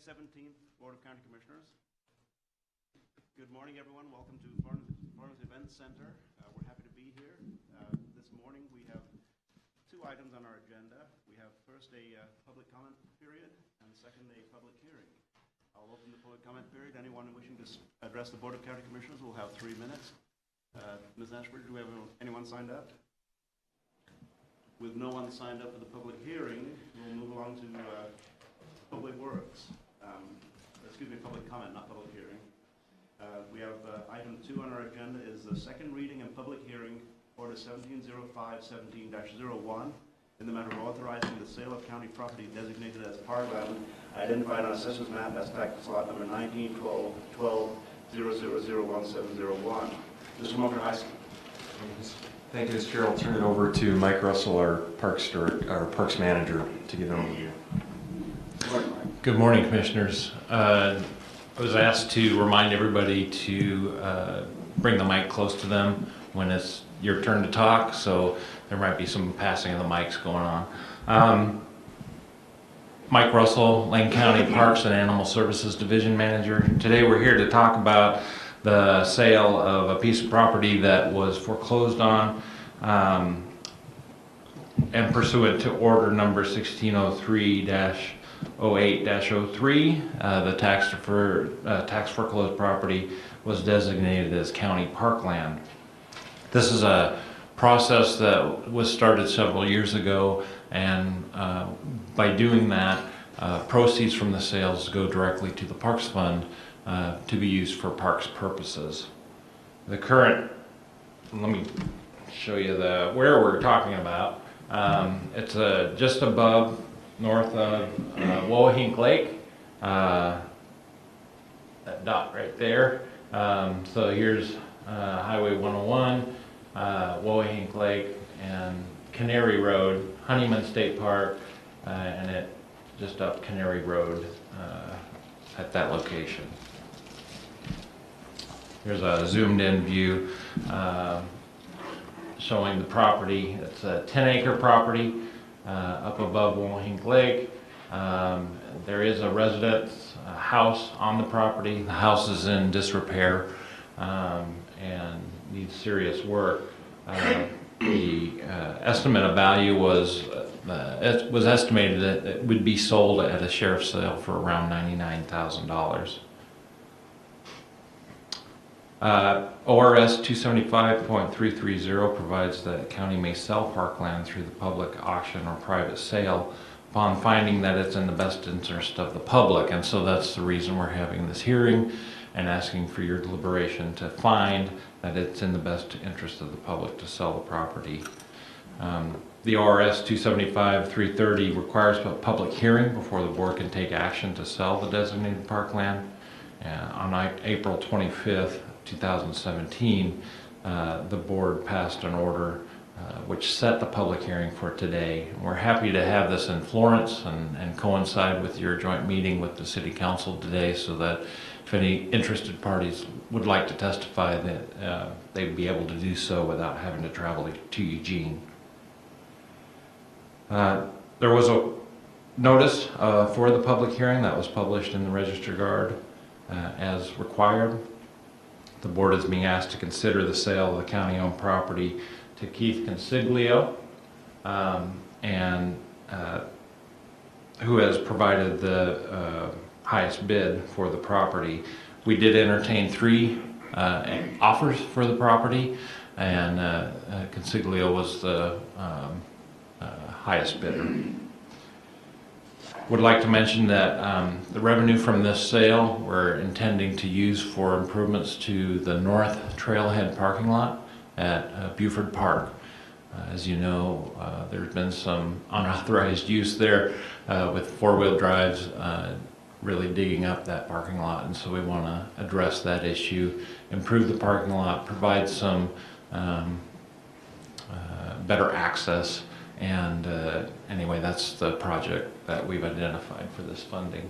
17th Board of County Commissioners. Good morning, everyone. Welcome to Farnham's Event Center. We're happy to be here. This morning we have two items on our agenda. We have first a public comment period and second a public hearing. I'll open the public comment period. Anyone wishing to address the Board of County Commissioners will have 3 minutes. Ms. Ashford, do we have anyone signed up? With no one signed up for the public hearing, we'll move along to Public Works. Public comment, not public hearing. We have item 2 on our agenda is the second reading and public hearing, Order 1705-17-01, in the matter of authorizing the sale of county property designated as parkland, identified on Assessor's Map as tax lot number 1912-12-0001-701. Mr. Moker-Heisky. Thank you, Mr. Chair. I'll turn it over to Mike Russell, our Parks Manager, to give an overview. Good morning, Commissioners. I was asked to remind everybody to bring the mic close to them when it's your turn to talk, so there might be some passing of the mics going on. Mike Russell, Lane County Parks and Animal Services Division Manager. Today we're here to talk about the sale of a piece of property that was foreclosed on and pursuant to order number 1603-08-03, the tax foreclosed property was designated as county parkland. This is a process that was started several years ago, and by doing that, proceeds from the sales go directly to the Parks Fund to be used for parks purposes. The current, let me show you where we're talking about. It's just above north of Woahink Lake, that dot right there. So here's Highway 101, Woahink Lake, and Canary Road, Honeyman State Park, and it just up Canary Road at that location. Here's a zoomed in view showing the property. It's a 10-acre property up above Woahink Lake. There is a residence house on the property. The house is in disrepair and needs serious work. The estimate of value was it was estimated that it would be sold at a sheriff's sale for around $99,000. ORS 275.330 provides that the county may sell parkland through the public auction or private sale upon finding that it's in the best interest of the public, and so that's the reason we're having this hearing and asking for your deliberation to find that it's in the best interest of the public to sell the property. The ORS 275.330 requires a public hearing before the board can take action to sell the designated parkland. On April 25th, 2017, the board passed an order which set the public hearing for today. We're happy to have this in Florence and coincide with your joint meeting with the City Council today, so that if any interested parties would like to testify, that they would be able to do so without having to travel to Eugene. There was a notice for the public hearing that was published in the Register Guard as required. The board is being asked to consider the sale of the county-owned property to Keith Consiglio, who has provided the highest bid for the property. We did entertain 3 offers for the property, and Consiglio was the highest bidder. Would like to mention that the revenue from this sale we're intending to use for improvements to the north trailhead parking lot at Buford Park. As you know, there's been some unauthorized use there with 4-wheel drives really digging up that parking lot, and so we want to address that issue, improve the parking lot, provide some better access. And anyway, that's the project that we've identified for this funding.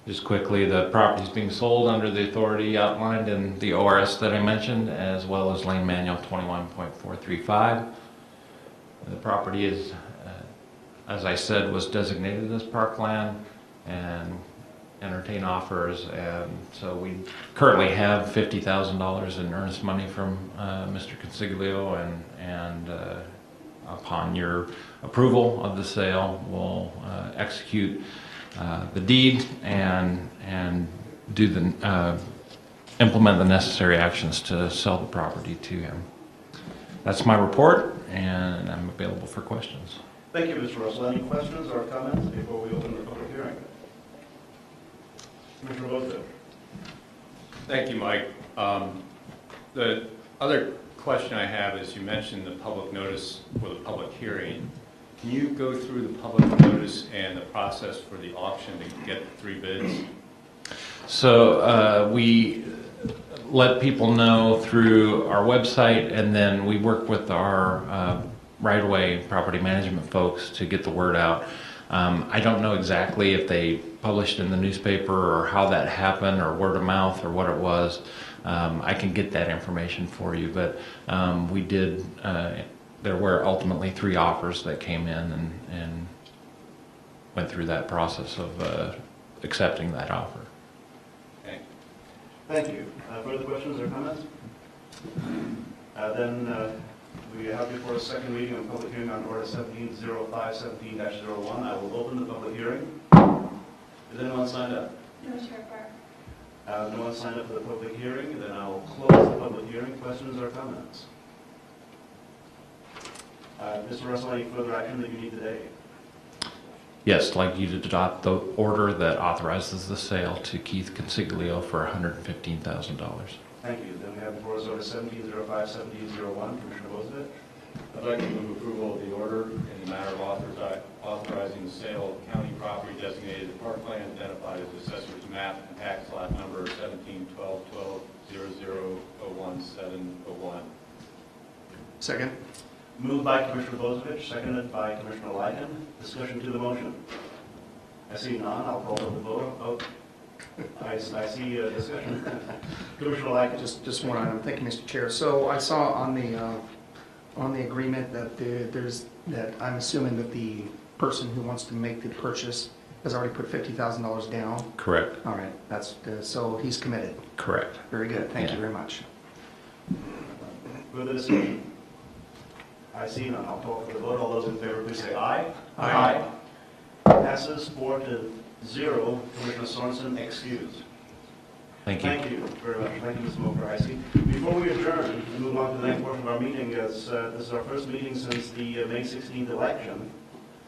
Just quickly, the property is being sold under the authority outlined in the ORS that I mentioned, as well as Lane Manual 21.435. The property is as I said, was designated as parkland and entertain offers. And so we currently have $50,000 in earnest money from Mr. Consiglio, and upon your approval of the sale, we'll execute the deed and do the implement the necessary actions to sell the property to him. That's my report, and I'm available for questions. Thank you, Mr. Russell. Any questions or comments before we open the public hearing? Commissioner Bozevich. Thank you, Mike. The other question I have is, you mentioned the public notice for the public hearing. Can you go through the public notice and the process for the auction to get 3 bids? So we let people know through our website, and then we work with our right-of-way property management folks to get the word out. I don't know exactly if they published in the newspaper or how that happened, or word of mouth, or what it was. I can get that information for you, but we did, there were ultimately 3 offers that came in and went through that process of accepting that offer. Okay. Thank you. Further questions or comments? Then we have before a second reading of public hearing on order 1705-17-01. I will open the public hearing. Is anyone signed up? No, Chair Park. No one signed up for the public hearing. Then I will close the public hearing. Questions or comments? Mr. Russell, any further action that you need today? Yes, I'd like you to adopt the order that authorizes the sale to Keith Consiglio for $115,000. Thank you. Then we have before us order 1705-17-01. Commissioner Bozevich. I'd like to move approval of the order in the matter of authorizing the sale of county property designated as parkland, identified as Assessor's Map and Tax Lot Number 17121200011701. Second. Moved by Commissioner Bozevich, seconded by Commissioner Lycan. Discussion to the motion. I see none. I'll call for the vote. Oh, I see discussion. Commissioner Lycan. Just one item. Thank you, Mr. Chair. So I saw on the agreement that that I'm assuming that the person who wants to make the purchase has already put $50,000 down. Correct. All right, that's so he's committed. Correct. Very good. Thank you Yeah. very much. Further discussion? I see none. I'll call for the vote. All those in favor, please say aye. Aye. Passes 4-0. Commissioner Sorensen excused. Thank you. Thank you very much. Thank you, Mr. Moker-Heisey. Before we adjourn and move on to the next portion of our meeting, as this is our first meeting since the May 16th election.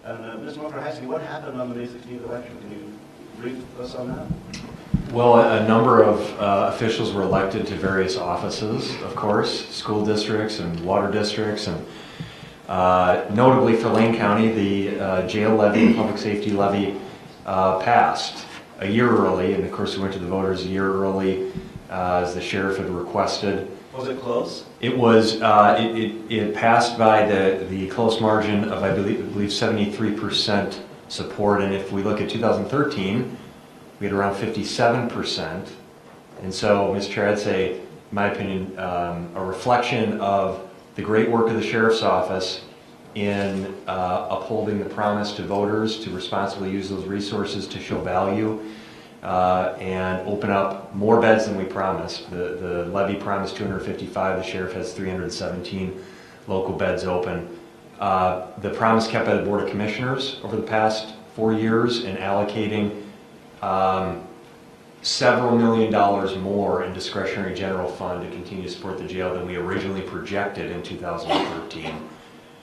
And Mr. Moker-Heisey, what happened on the May 16th election? Can you brief us on that? Well, a number of officials were elected to various offices, of course, school districts and water districts, and notably for Lane County, the jail levy, public safety levy, passed a year early, and of course we went to the voters a year early, as the sheriff had requested. Was it close? It was, it passed by the close margin of, I believe 73% support, and if we look at 2013, we had around 57%. And so, Mr. Chair, I'd say, in my opinion, a reflection of the great work of the Sheriff's Office in upholding the promise to voters to responsibly use those resources to show value and open up more beds than we promised. The levy promised 255, the Sheriff has 317 local beds open. The promise kept by the Board of Commissioners over the past 4 years in allocating several $1 million more in discretionary general fund to continue to support the jail than we originally projected in 2013.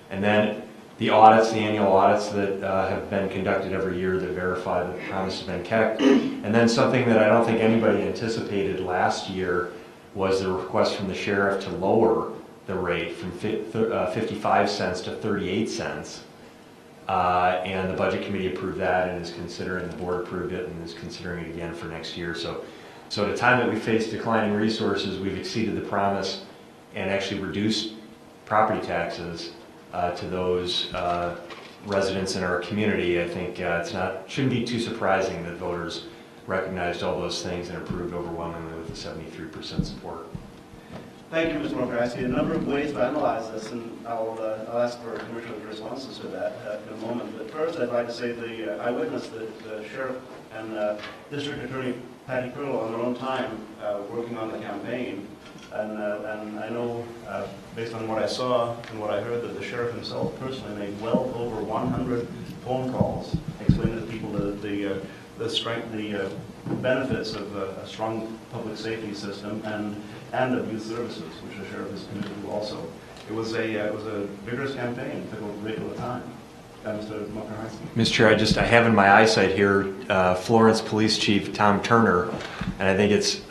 And then the audits, the annual audits that have been conducted every year that verify that the promise has been kept. And then something that I don't think anybody anticipated last year was the request from the sheriff to lower the rate from 55 cents to 38 cents. And the budget committee approved that and is considering, the board approved it and is considering it again for next year. So at a time that we face declining resources, we've exceeded the promise and actually reduced property taxes to those residents in our community. I think shouldn't be too surprising that voters recognized all those things and approved overwhelmingly with the 73% support. Thank you, Mr. Walker. I see a number of ways to analyze this, and I'll ask for Commissioner's responses to that in a moment. But first, I'd like to say I witnessed the sheriff and District Attorney Patty Curlow on their own time working on the campaign. And I know, based on what I saw and what I heard, that the sheriff himself personally made well over 100 phone calls explaining to people the strength, the benefits of a strong public safety system and of youth services, which the sheriff is committed to also. It was a vigorous campaign. It took a great deal of time. Mr. Mulcahy. Mr. Chair, I have in my eyesight here Florence Police Chief Tom Turner, and I think it's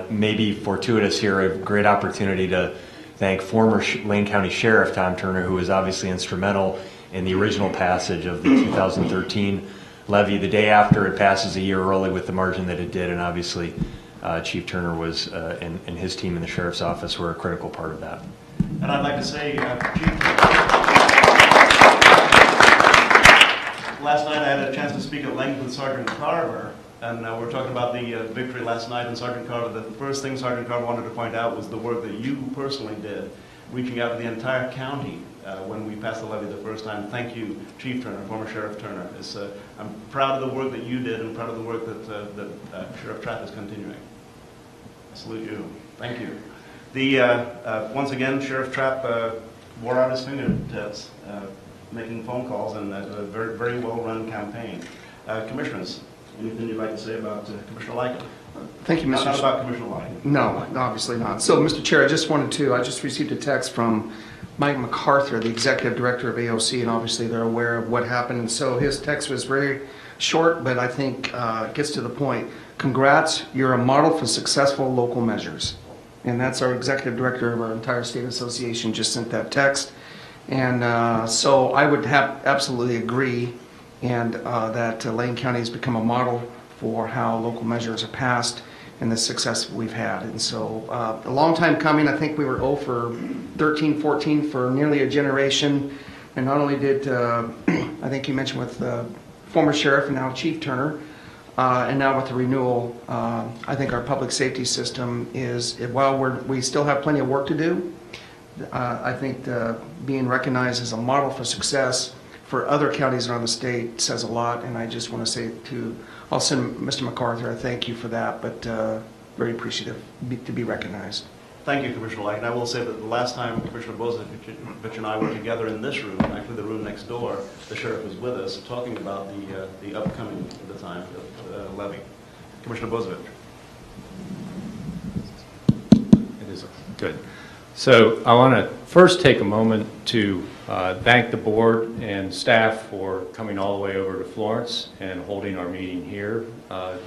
maybe fortuitous here, a great opportunity to thank former Lane County Sheriff Tom Turner, who was obviously instrumental in the original passage of the 2013 levy the day after it passes a year early with the margin that it did, and obviously Chief Turner was and his team in the Sheriff's Office were a critical part of that. And I'd like to say, Chief, last night I had a chance to speak at length with Sergeant Carver, and we were talking about the victory last night, and Sergeant Carver, the first thing Sergeant Carver wanted to point out was the work that you personally did, reaching out to the entire county when we passed the levy the first time. Thank you, Chief Turner, former Sheriff Turner. I'm proud of the work that you did and proud of the work that Sheriff Trapp is continuing. I salute you. Thank you. Once again, Sheriff Trapp wore out his fingertips making phone calls and a very, very well-run campaign. Commissioners, anything you'd like to say about Commissioner Lyken? Thank you, Mr. Not about Commissioner Lyken. No, obviously not. So, Mr. Chair, I just received a text from Mike MacArthur, the Executive Director of AOC, and obviously they're aware of what happened. And so his text was very short, but I think gets to the point. Congrats, you're a model for successful local measures. And that's our Executive Director of our entire state association just sent that text. And so I would absolutely agree and that Lane County has become a model for how local measures are passed and the success we've had. And so a long time coming. I think we were 0 for 13, 14 for nearly a generation. And not only did, I think you mentioned with former sheriff and now Chief Turner, and now with the renewal, I think our public safety system is, while we still have plenty of work to do, I think being recognized as a model for success for other counties around the state says a lot. And I just want to say I'll send Mr. MacArthur a thank you for that, but very appreciative to be recognized. Thank you, Commissioner Lyken. I will say that the last time Commissioner Bozovich and I were together in this room, actually the room next door, the sheriff was with us talking about the upcoming, at the time, levy. Commissioner Bozovich. It is good. So I want to first take a moment to thank the board and staff for coming all the way over to Florence and holding our meeting here,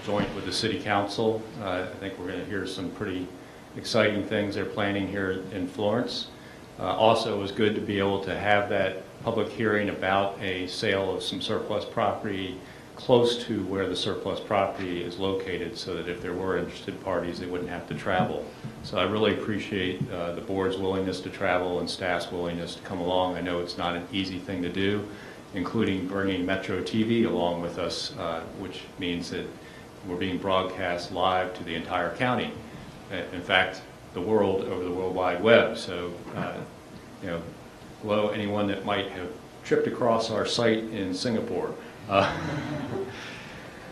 joint with the City Council. I think we're going to hear some pretty exciting things they're planning here in Florence. Also, it was good to be able to have that public hearing about a sale of some surplus property close to where the surplus property is located, so that if there were interested parties, they wouldn't have to travel. So I really appreciate the board's willingness to travel and staff's willingness to come along. I know it's not an easy thing to do, including bringing Metro TV along with us, which means that we're being broadcast live to the entire county. In fact, the world over the World Wide Web. So, hello anyone that might have tripped across our site in Singapore.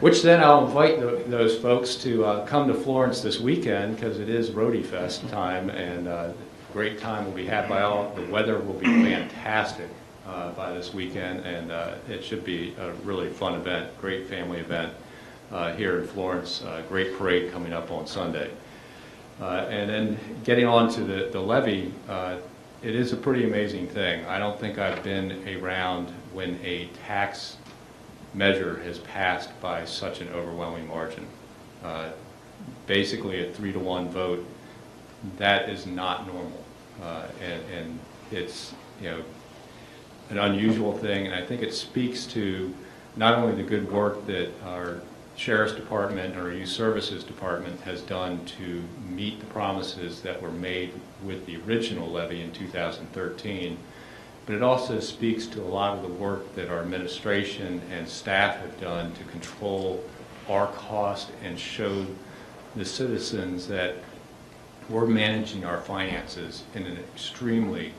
Which then I'll invite those folks to come to Florence this weekend, because it is Roadie Fest time, and great time will be had by all. The weather will be fantastic by this weekend, and it should be a really fun event, great family event here in Florence. Great parade coming up on Sunday. And then getting on to the levy, it is a pretty amazing thing. I don't think I've been around when a tax measure has passed by such an overwhelming margin. Basically a 3-to-1 vote, that is not normal. And it's an unusual thing, and I think it speaks to not only the good work that our Sheriff's Department or Youth Services Department has done to meet the promises that were made with the original levy in 2013, but it also speaks to a lot of the work that our administration and staff have done to control our cost and show the citizens that we're managing our finances in an extremely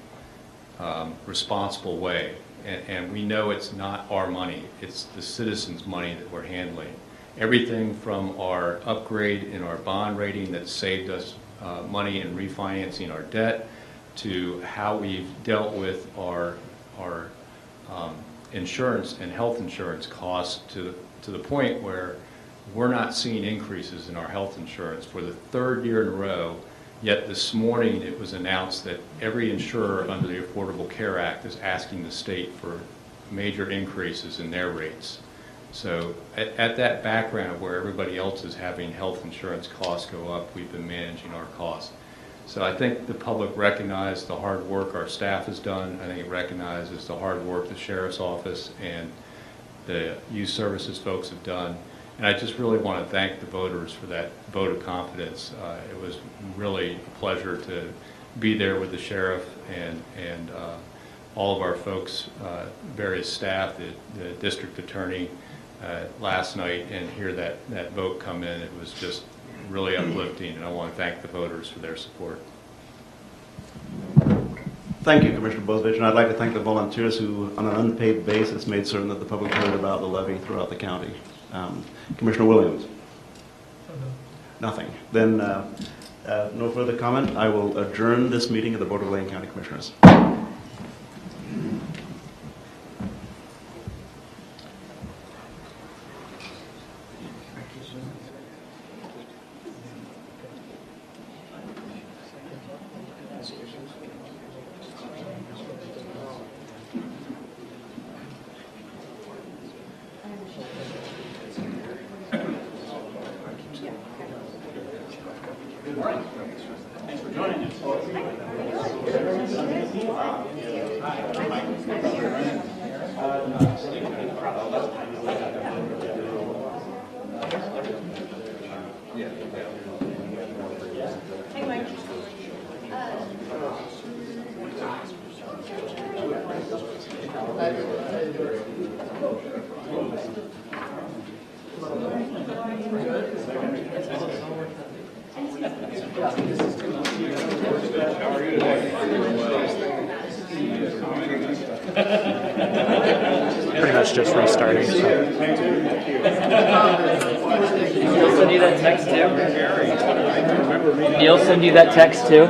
responsible way. And we know it's not our money, it's the citizens' money that we're handling. Everything from our upgrade in our bond rating that saved us money in refinancing our debt, to how we've dealt with our insurance and health insurance costs to the point where we're not seeing increases in our health insurance for the third year in a row. Yet this morning it was announced that every insurer under the Affordable Care Act is asking the state for major increases in their rates. So at that background where everybody else is having health insurance costs go up, we've been managing our costs. So I think the public recognized the hard work our staff has done. I think it recognizes the hard work the Sheriff's Office and the youth services folks have done. And I just really want to thank the voters for that vote of confidence. It was really a pleasure to be there with the sheriff and all of our folks, various staff, the district attorney last night, and hear that vote come in. It was just really uplifting, and I want to thank the voters for their support. Thank you, Commissioner Bozovich, and I'd like to thank the volunteers who, on an unpaid basis, made certain that the public heard about the levy throughout the county. Commissioner Williams? Nothing. Then, no further comment. I will adjourn this meeting of the Board of Lane County Commissioners. Pretty much just restarting. So. Neil send you that text too? Neil send you that text too?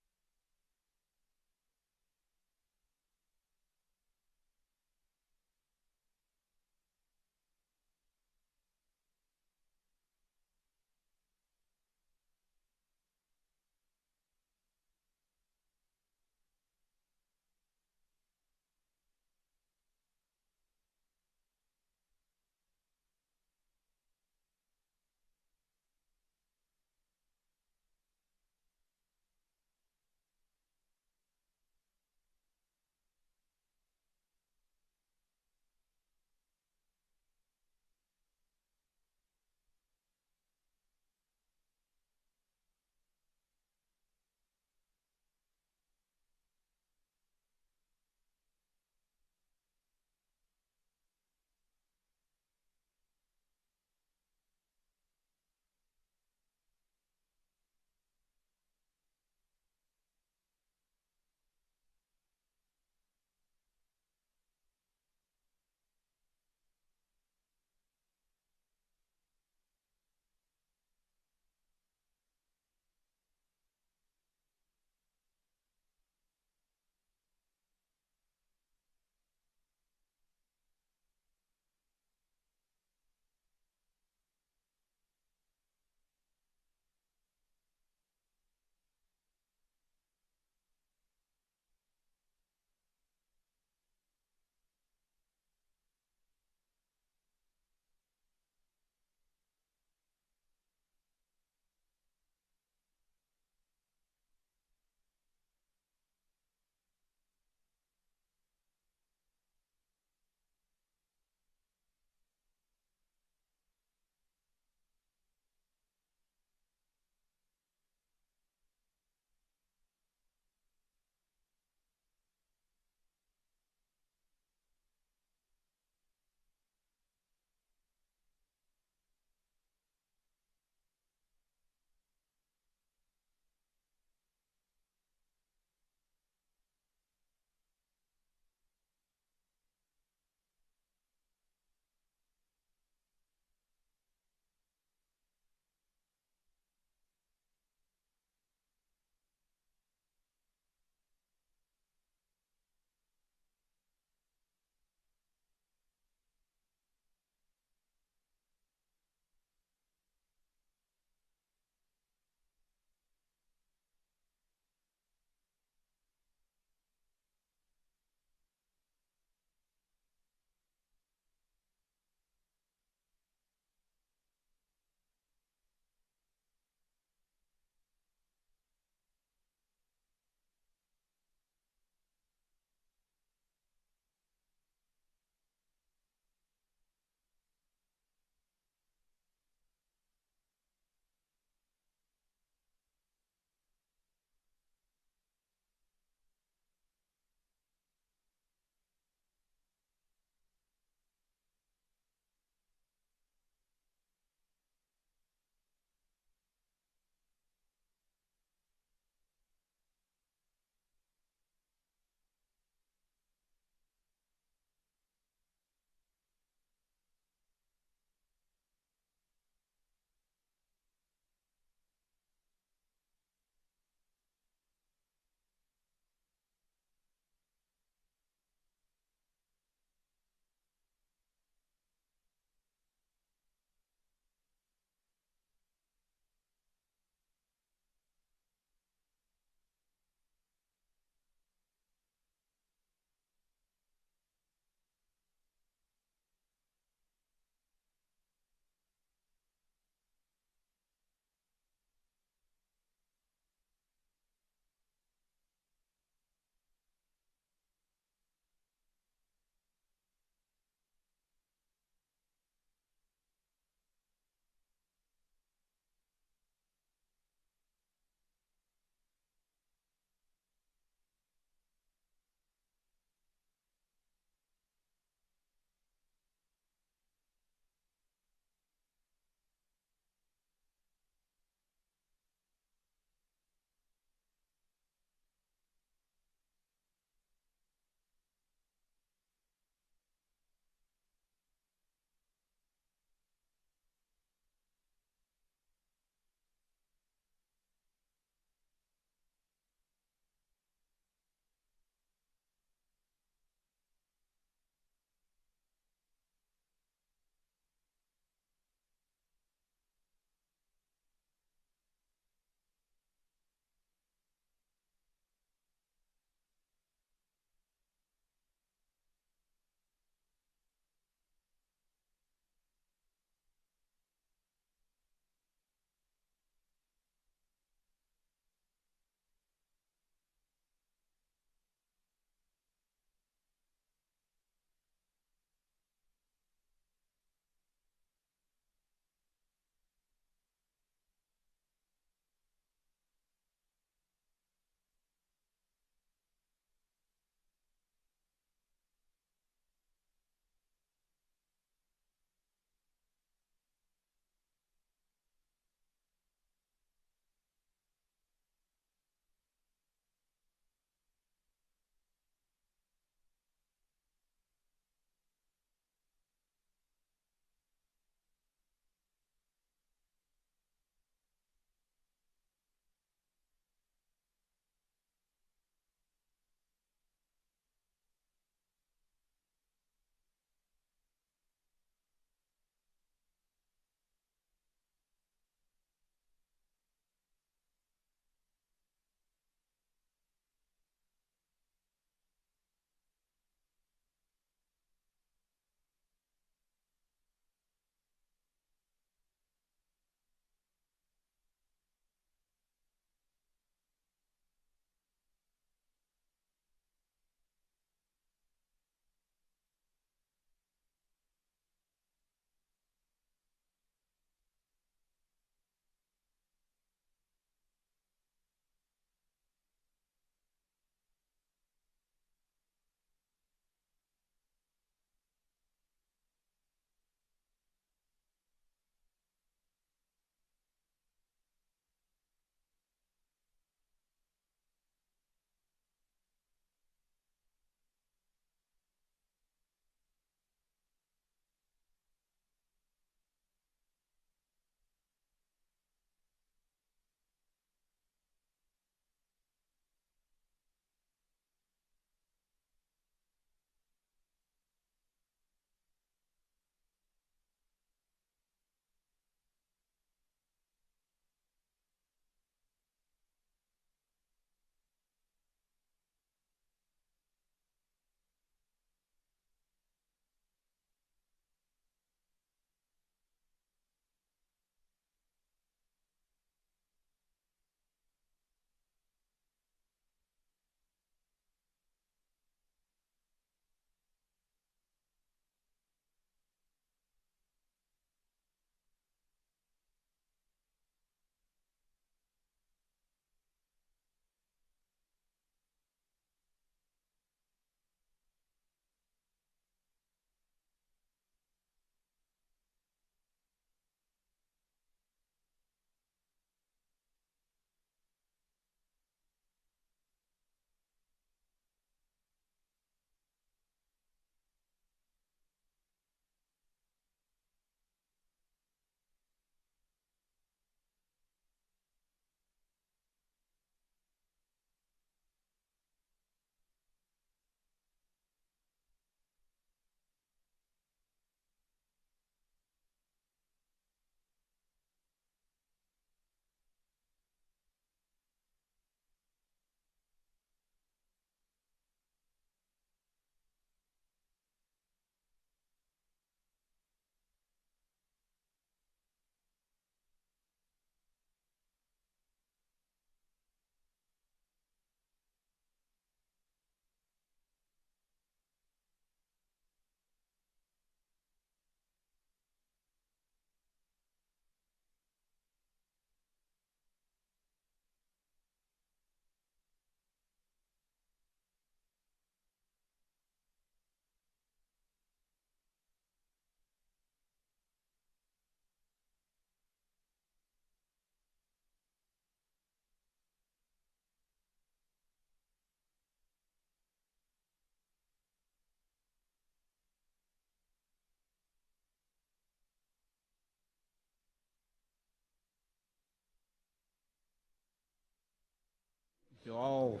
You'll all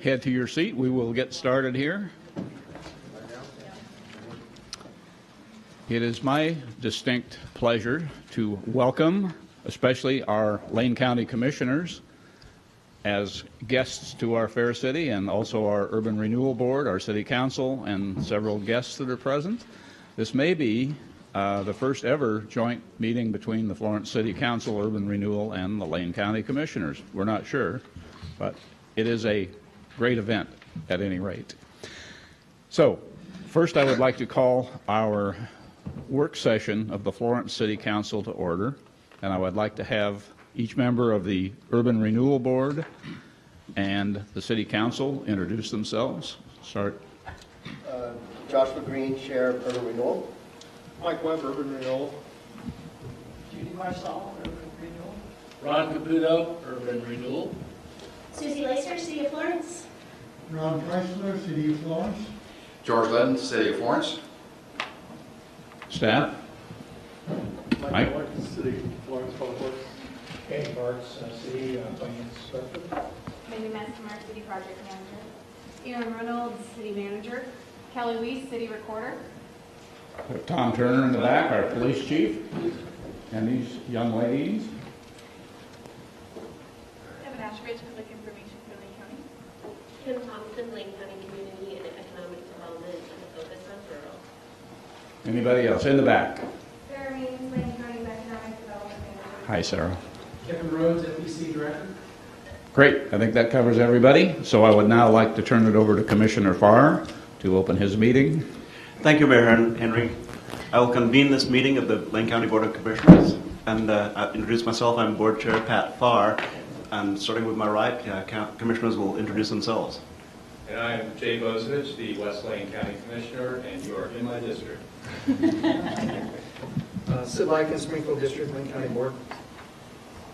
head to your seat. We will get started here. It is my distinct pleasure to welcome, especially our Lane County Commissioners, as guests to our fair city, and also our Urban Renewal Board, our City Council, and several guests that are present. This may be the first ever joint meeting between the Florence City Council, Urban Renewal, and the Lane County Commissioners. We're not sure, but it is a great event at any rate. So, first I would like to call our work session of the Florence City Council to order, and I would like to have each member of the Urban Renewal Board and the City Council introduce themselves. Start. Joshua Green, Chair of Urban Renewal. Mike Webb, Urban Renewal. Judy Marsall, Urban Renewal. Ron Caputo, Urban Renewal. Susie Lacer, City of Florence. Ron Chrysler, City of Florence. George Levin, City of Florence. Staff. Mike. City of Florence Public Works. Kenny Bartz, City Finance Director. Megan Mastamar, City Project Manager. Aaron Reynolds, City Manager. Kelly Weiss, City Recorder. Tom Turner in the back, our police chief, and these young ladies. Evan Ashbridge, Public Information for Lane County. Kim Thompson, Lane County Community and Economic Development and a focus on rural. Anybody else in the back? Sarah Means, Lane County Economic Development Manager. Hi, Sarah. Kevin Rhodes, FEC Director. Great. I think that covers everybody. So I would now like to turn it over to Commissioner Farr to open his meeting. Thank you, Mayor Henry. I will convene this meeting of the Lane County Board of Commissioners, and I'll introduce myself. I'm Board Chair Pat Farr, and starting with my right, commissioners will introduce themselves. And I'm Jay Bosanich, the West Lane County Commissioner, and you are in my district. Sid Likens, Springfield District, Lane County Board.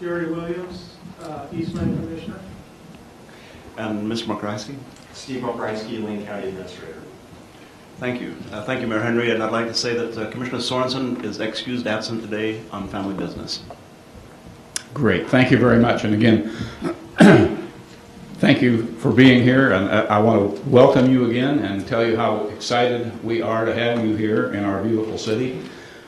Gary Williams, East Lane Commissioner. And Mr. McCrysky. Steve Mokrinsky, Lane County Administrator. Thank you. Thank you, Mayor Henry, and I'd like to say that Commissioner Sorensen is excused absent today on family business. Great. Thank you very much. And again, thank you for being here. And I want to welcome you again and tell you how excited we are to have you here in our beautiful city,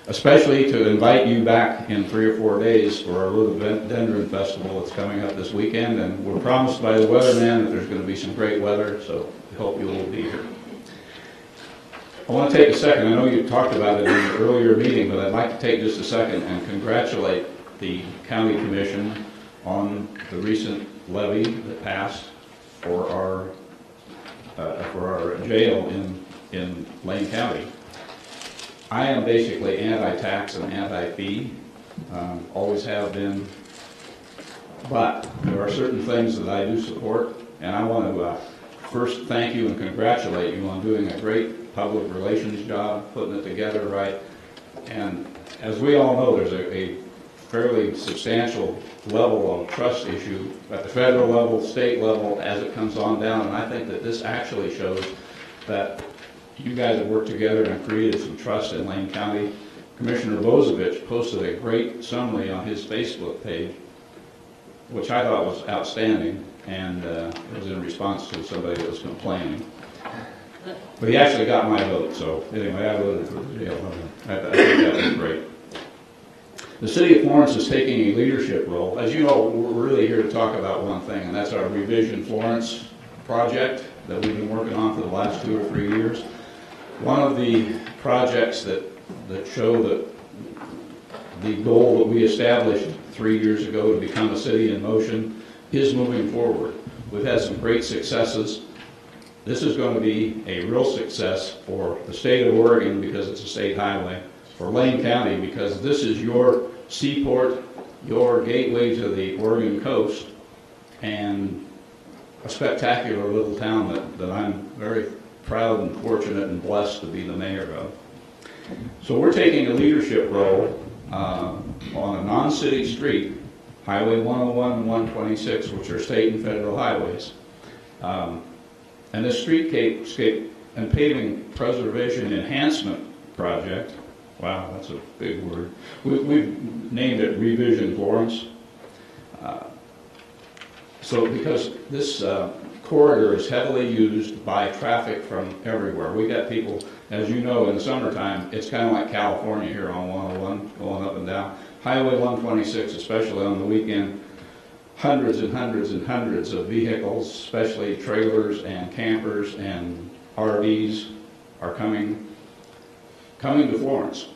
especially to invite you back in 3 or 4 days for our Rhododendron Festival that's coming up this weekend. And we're promised by the weatherman that there's going to be some great weather, so we hope you will be here. I want to take a second. I know you talked about it in the earlier meeting, but I'd like to take just a second and congratulate the County Commission on the recent levy that passed for our jail in Lane County. I am basically anti-tax and anti-fee, always have been, but there are certain things that I do support, and I want to first thank you and congratulate you on doing a great public relations job, putting it together right. And as we all know, there's a fairly substantial level of trust issue at the federal level, state level, as it comes on down. And I think that this actually shows that you guys have worked together and created some trust in Lane County. Commissioner Bozovich posted a great summary on his Facebook page, which I thought was outstanding, and it was in response to somebody that was complaining. But he actually got my vote, so anyway, I voted for the jail. I think that was great. The City of Florence is taking a leadership role. As you know, we're really here to talk about one thing, and that's our Revision Florence project that we've been working on for the last 2 or 3 years. One of the projects that show that the goal that we established 3 years ago to become a city in motion is moving forward. We've had some great successes. This is going to be a real success for the state of Oregon because it's a state highway, for Lane County because this is your seaport, your gateway to the Oregon coast, and a spectacular little town that I'm very proud and fortunate and blessed to be the mayor of. So we're taking a leadership role on a non-city street, Highway 101 and 126, which are state and federal highways. And this streetscape and paving preservation enhancement project, wow, that's a big word. We've named it Revision Florence. So because this corridor is heavily used by traffic from everywhere. We got people, as you know, in the summertime, it's kind of like California here on 101, going up and down. Highway 126, especially on the weekend, hundreds and hundreds and hundreds of vehicles, especially trailers and campers and RVs, are coming to Florence.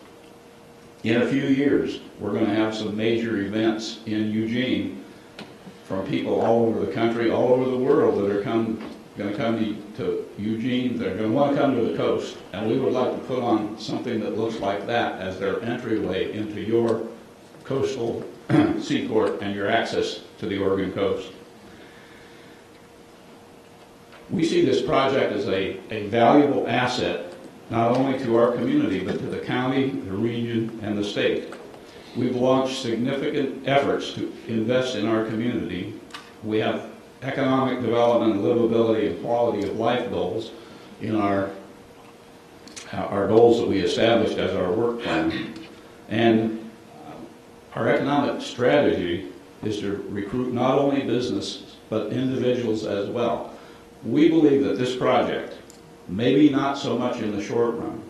In a few years, we're going to have some major events in Eugene from people all over the country, all over the world that are going to come to Eugene. They're going to want to come to the coast, and we would like to put on something that looks like that as their entryway into your coastal seaport and your access to the Oregon coast. We see this project as a valuable asset, not only to our community, but to the county, the region, and the state. We've launched significant efforts to invest in our community. We have economic development, livability, and quality of life goals in our goals that we established as our work plan. And our economic strategy is to recruit not only businesses, but individuals as well. We believe that this project, maybe not so much in the short run.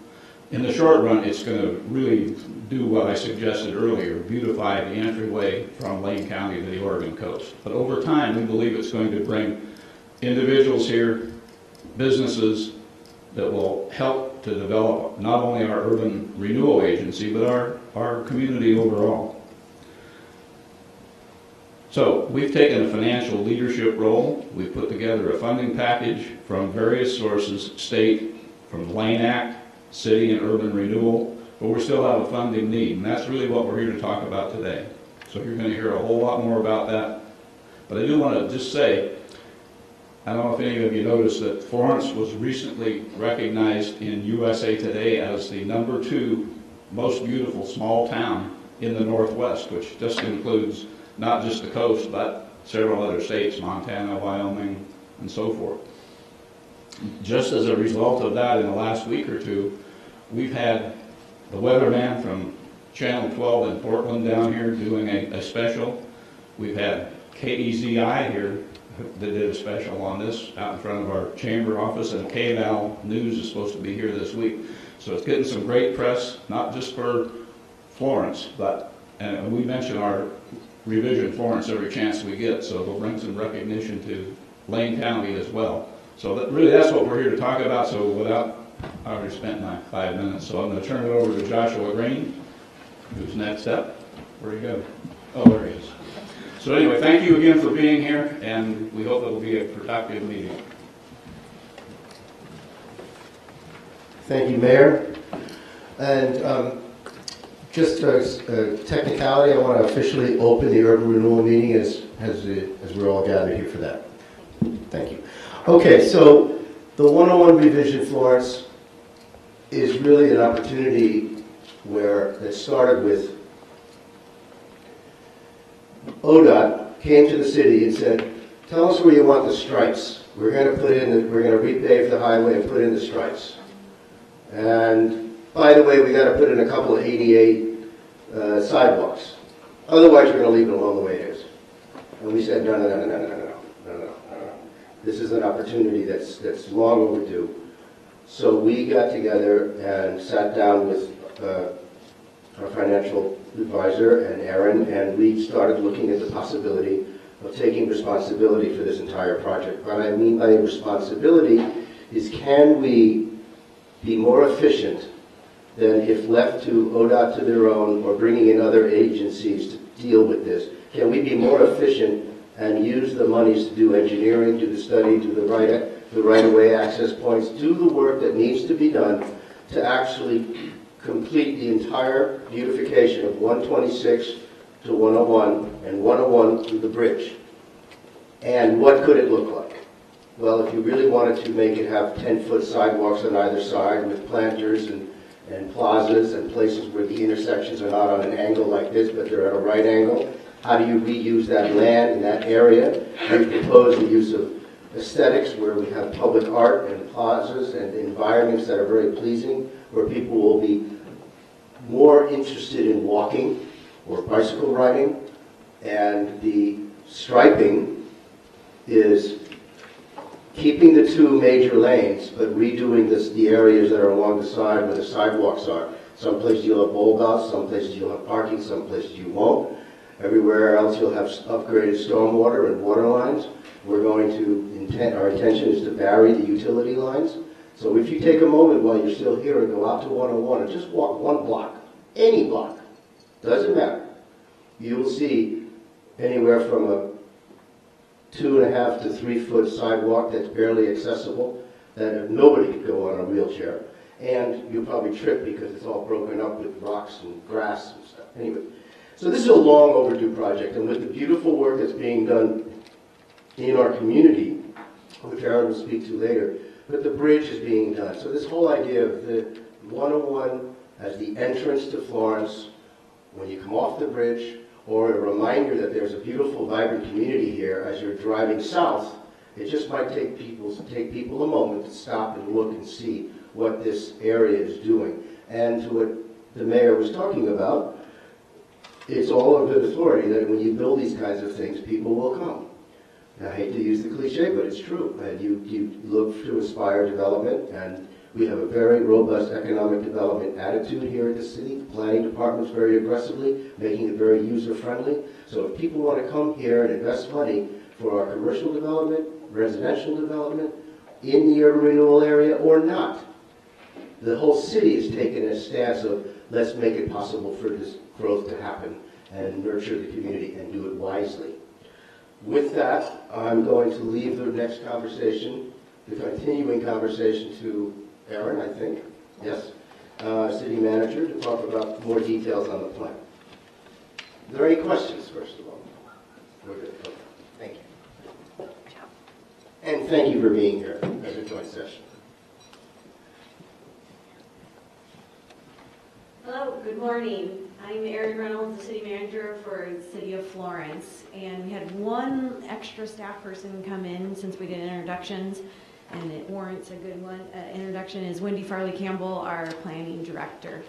In the short run, it's going to really do what I suggested earlier, beautify the entryway from Lane County to the Oregon coast. But over time, we believe it's going to bring individuals here, businesses that will help to develop not only our urban renewal agency, but our community overall. So we've taken a financial leadership role. We've put together a funding package from various sources, state, from the Lane Act, city and urban renewal, but we still have a funding need, and that's really what we're here to talk about today. So you're going to hear a whole lot more about that. But I do want to just say, I don't know if any of you noticed that Florence was recently recognized in USA Today as the #2 most beautiful small town in the Northwest, which just includes not just the coast, but several other states, Montana, Wyoming, and so forth. Just as a result of that, in the last week or two, we've had the weatherman from Channel 12 in Portland down here doing a special. We've had KEZI here that did a special on this out in front of our chamber office, and KVAL News is supposed to be here this week. So it's getting some great press, not just for Florence, but, and we mention our Revision Florence every chance we get, so it'll bring some recognition to Lane County as well. So that's what we're here to talk about. So I already spent my 5 minutes, so I'm going to turn it over to Joshua Green, who's next up. Where'd he go? Oh, there he is. So anyway, thank you again for being here, and we hope it will be a productive meeting. Thank you, Mayor. And just a technicality, I want to officially open the urban renewal meeting as we're all gathered here for that. Thank you. Okay, so the 101 Revision Florence is really an opportunity that started with ODOT came to the city and said, tell us where you want the stripes. We're going to repave the highway and put in the stripes. And by the way, we got to put in a couple of 88 sidewalks. Otherwise, we're going to leave it alone the way it is. And we said, no. This is an opportunity that's long overdue. So we got together and sat down with our financial advisor and Aaron, and we started looking at the possibility of taking responsibility for this entire project. What I mean by responsibility is, can we be more efficient than if left to ODOT to their own, or bringing in other agencies to deal with this? Can we be more efficient and use the monies to do engineering, do the study, do the right-of-way access points, do the work that needs to be done to actually complete the entire beautification of 126 to 101 and 101 to the bridge? And what could it look like? Well, if you really wanted to make it have 10-foot sidewalks on either side with planters and plazas and places where the intersections are not on an angle like this, but they're at a right angle, how do you reuse that land in that area? We propose the use of aesthetics where we have public art and plazas and environments that are very pleasing, where people will be more interested in walking or bicycle riding. And the striping is keeping the two major lanes, but redoing the areas that are along the side where the sidewalks are. Some places you'll have bulb outs, some places you'll have parking, some places you won't. Everywhere else you'll have upgraded stormwater and water lines. We're going to, our intention is to bury the utility lines. So if you take a moment while you're still here and go out to 101 and just walk one block, any block, doesn't matter, you will see anywhere from a 2.5 to 3 foot sidewalk that's barely accessible, that nobody could go on a wheelchair. And you'll probably trip because it's all broken up with rocks and grass and stuff. Anyway, so this is a long overdue project, and with the beautiful work that's being done in our community, which Aaron will speak to later, but the bridge is being done. So this whole idea of the 101 as the entrance to Florence, when you come off the bridge, or a reminder that there's a beautiful, vibrant community here as you're driving south, it just might take people a moment to stop and look and see what this area is doing. And to what the mayor was talking about, it's all of good authority that when you build these kinds of things, people will come. I hate to use the cliche, but it's true. And you look to aspire development, and we have a very robust economic development attitude here at the city. The planning department's very aggressively making it very user-friendly. So if people want to come here and invest money for our commercial development, residential development, in the urban renewal area or not, the whole city is taking a stance of let's make it possible for this growth to happen and nurture the community and do it wisely. With that, I'm going to leave the next conversation, the continuing conversation, to Aaron, I think, yes, city manager, to talk about more details on the plan. Are there any questions, first of all? We're good. Okay. Thank you. And thank you for being here as a joint session. Hello, good morning. I'm Erin Reynolds, the city manager for the city of Florence. And we had one extra staff person come in since we did introductions, and it warrants a good one. Introduction is Wendy Farley Campbell, our planning director.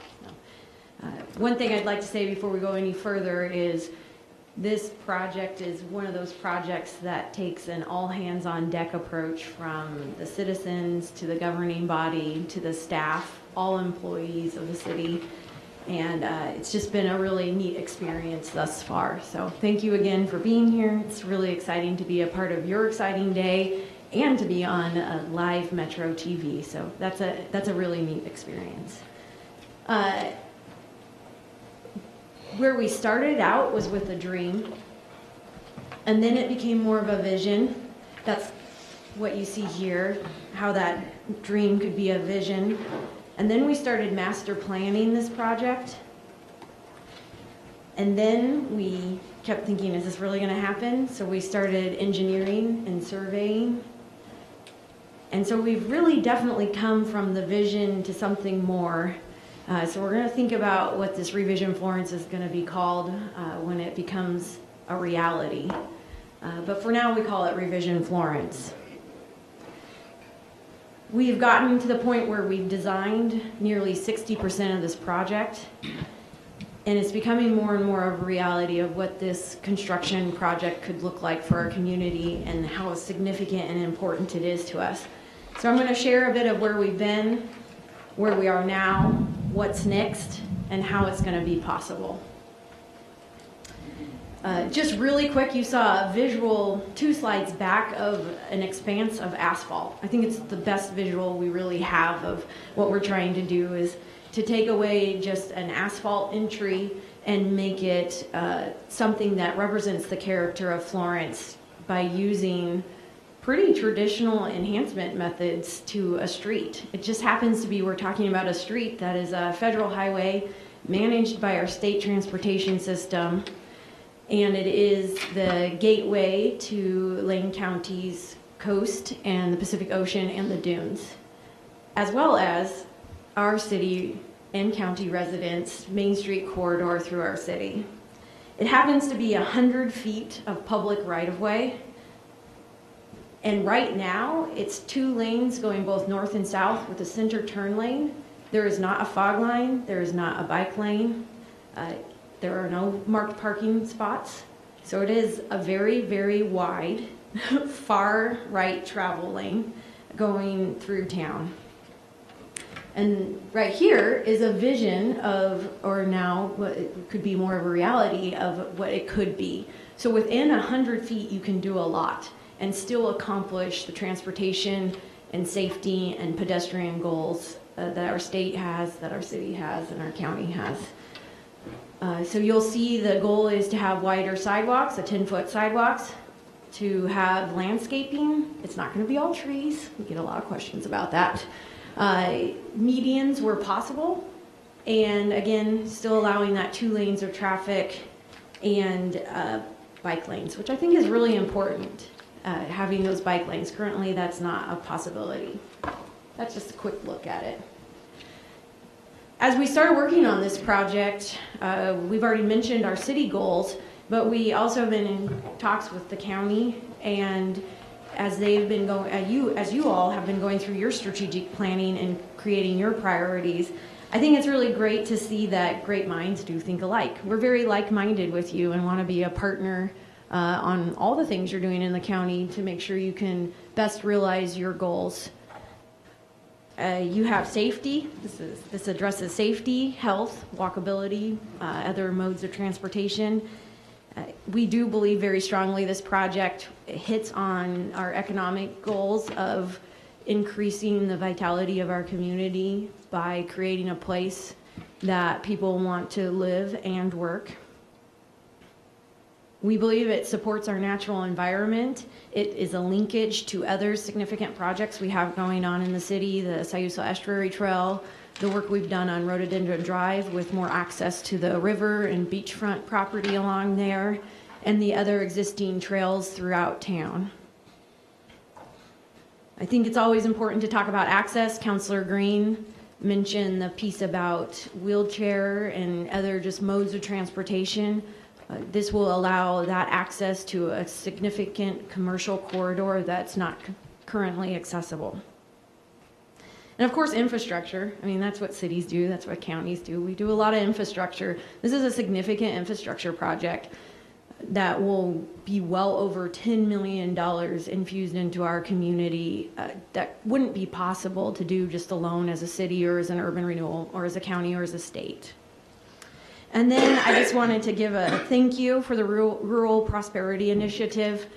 One thing I'd like to say before we go any further is this project is one of those projects that takes an all-hands-on-deck approach from the citizens to the governing body to the staff, all employees of the city. And it's just been a really neat experience thus far. So thank you again for being here. It's really exciting to be a part of your exciting day and to be on live Metro TV. So that's a really neat experience. Where we started out was with a dream, and then it became more of a vision. That's what you see here, how that dream could be a vision. And then we started master planning this project. And then we kept thinking, is this really going to happen? So we started engineering and surveying. And so we've really definitely come from the vision to something more. So we're going to think about what this Revision Florence is going to be called when it becomes a reality. But for now, we call it Revision Florence. We've gotten to the point where we've designed nearly 60% of this project, and it's becoming more and more of a reality of what this construction project could look like for our community and how significant and important it is to us. So I'm going to share a bit of where we've been, where we are now, what's next, and how it's going to be possible. Just really quick, you saw a visual 2 slides back of an expanse of asphalt. I think it's the best visual we really have of what we're trying to do is to take away just an asphalt entry and make it something that represents the character of Florence by using pretty traditional enhancement methods to a street. It just happens to be we're talking about a street that is a federal highway managed by our state transportation system. And it is the gateway to Lane County's coast and the Pacific Ocean and the dunes, as well as our city and county residents' Main Street corridor through our city. It happens to be 100 feet of public right-of-way. And right now, it's 2 lanes going both north and south with a center turn lane. There is not a fog line. There is not a bike lane. There are no marked parking spots. So it is a very, very wide far right travel lane going through town. And right here is a vision of, or now what it could be more of a reality of what it could be. So within 100 feet, you can do a lot and still accomplish the transportation and safety and pedestrian goals that our state has, that our city has, and our county has. So you'll see the goal is to have wider sidewalks, 10-foot sidewalks, to have landscaping. It's not going to be all trees. We get a lot of questions about that. Medians where possible, and again, still allowing that 2 lanes of traffic and bike lanes, which I think is really important, having those bike lanes. Currently, that's not a possibility. That's just a quick look at it. As we started working on this project, we've already mentioned our city goals, but we also have been in talks with the county, and as they've been going, as you all have been going through your strategic planning and creating your priorities, I think it's really great to see that great minds do think alike. We're very like-minded with you and want to be a partner on all the things you're doing in the county to make sure you can best realize your goals. You have safety. This addresses safety, health, walkability, other modes of transportation. We do believe very strongly this project hits on our economic goals of increasing the vitality of our community by creating a place that people want to live and work. We believe it supports our natural environment. It is a linkage to other significant projects we have going on in the city, the Sayusa Estuary Trail, the work we've done on Rhododendron Drive with more access to the river and beachfront property along there, and the other existing trails throughout town. I think it's always important to talk about access. Councilor Green mentioned the piece about wheelchair and other just modes of transportation. This will allow that access to a significant commercial corridor that's not currently accessible. And of course, infrastructure. I mean, that's what cities do. That's what counties do. We do a lot of infrastructure. This is a significant infrastructure project that will be well over $10 million infused into our community. That wouldn't be possible to do just alone as a city or as an urban renewal or as a county or as a state. And then I just wanted to give a thank you for the Rural Prosperity Initiative.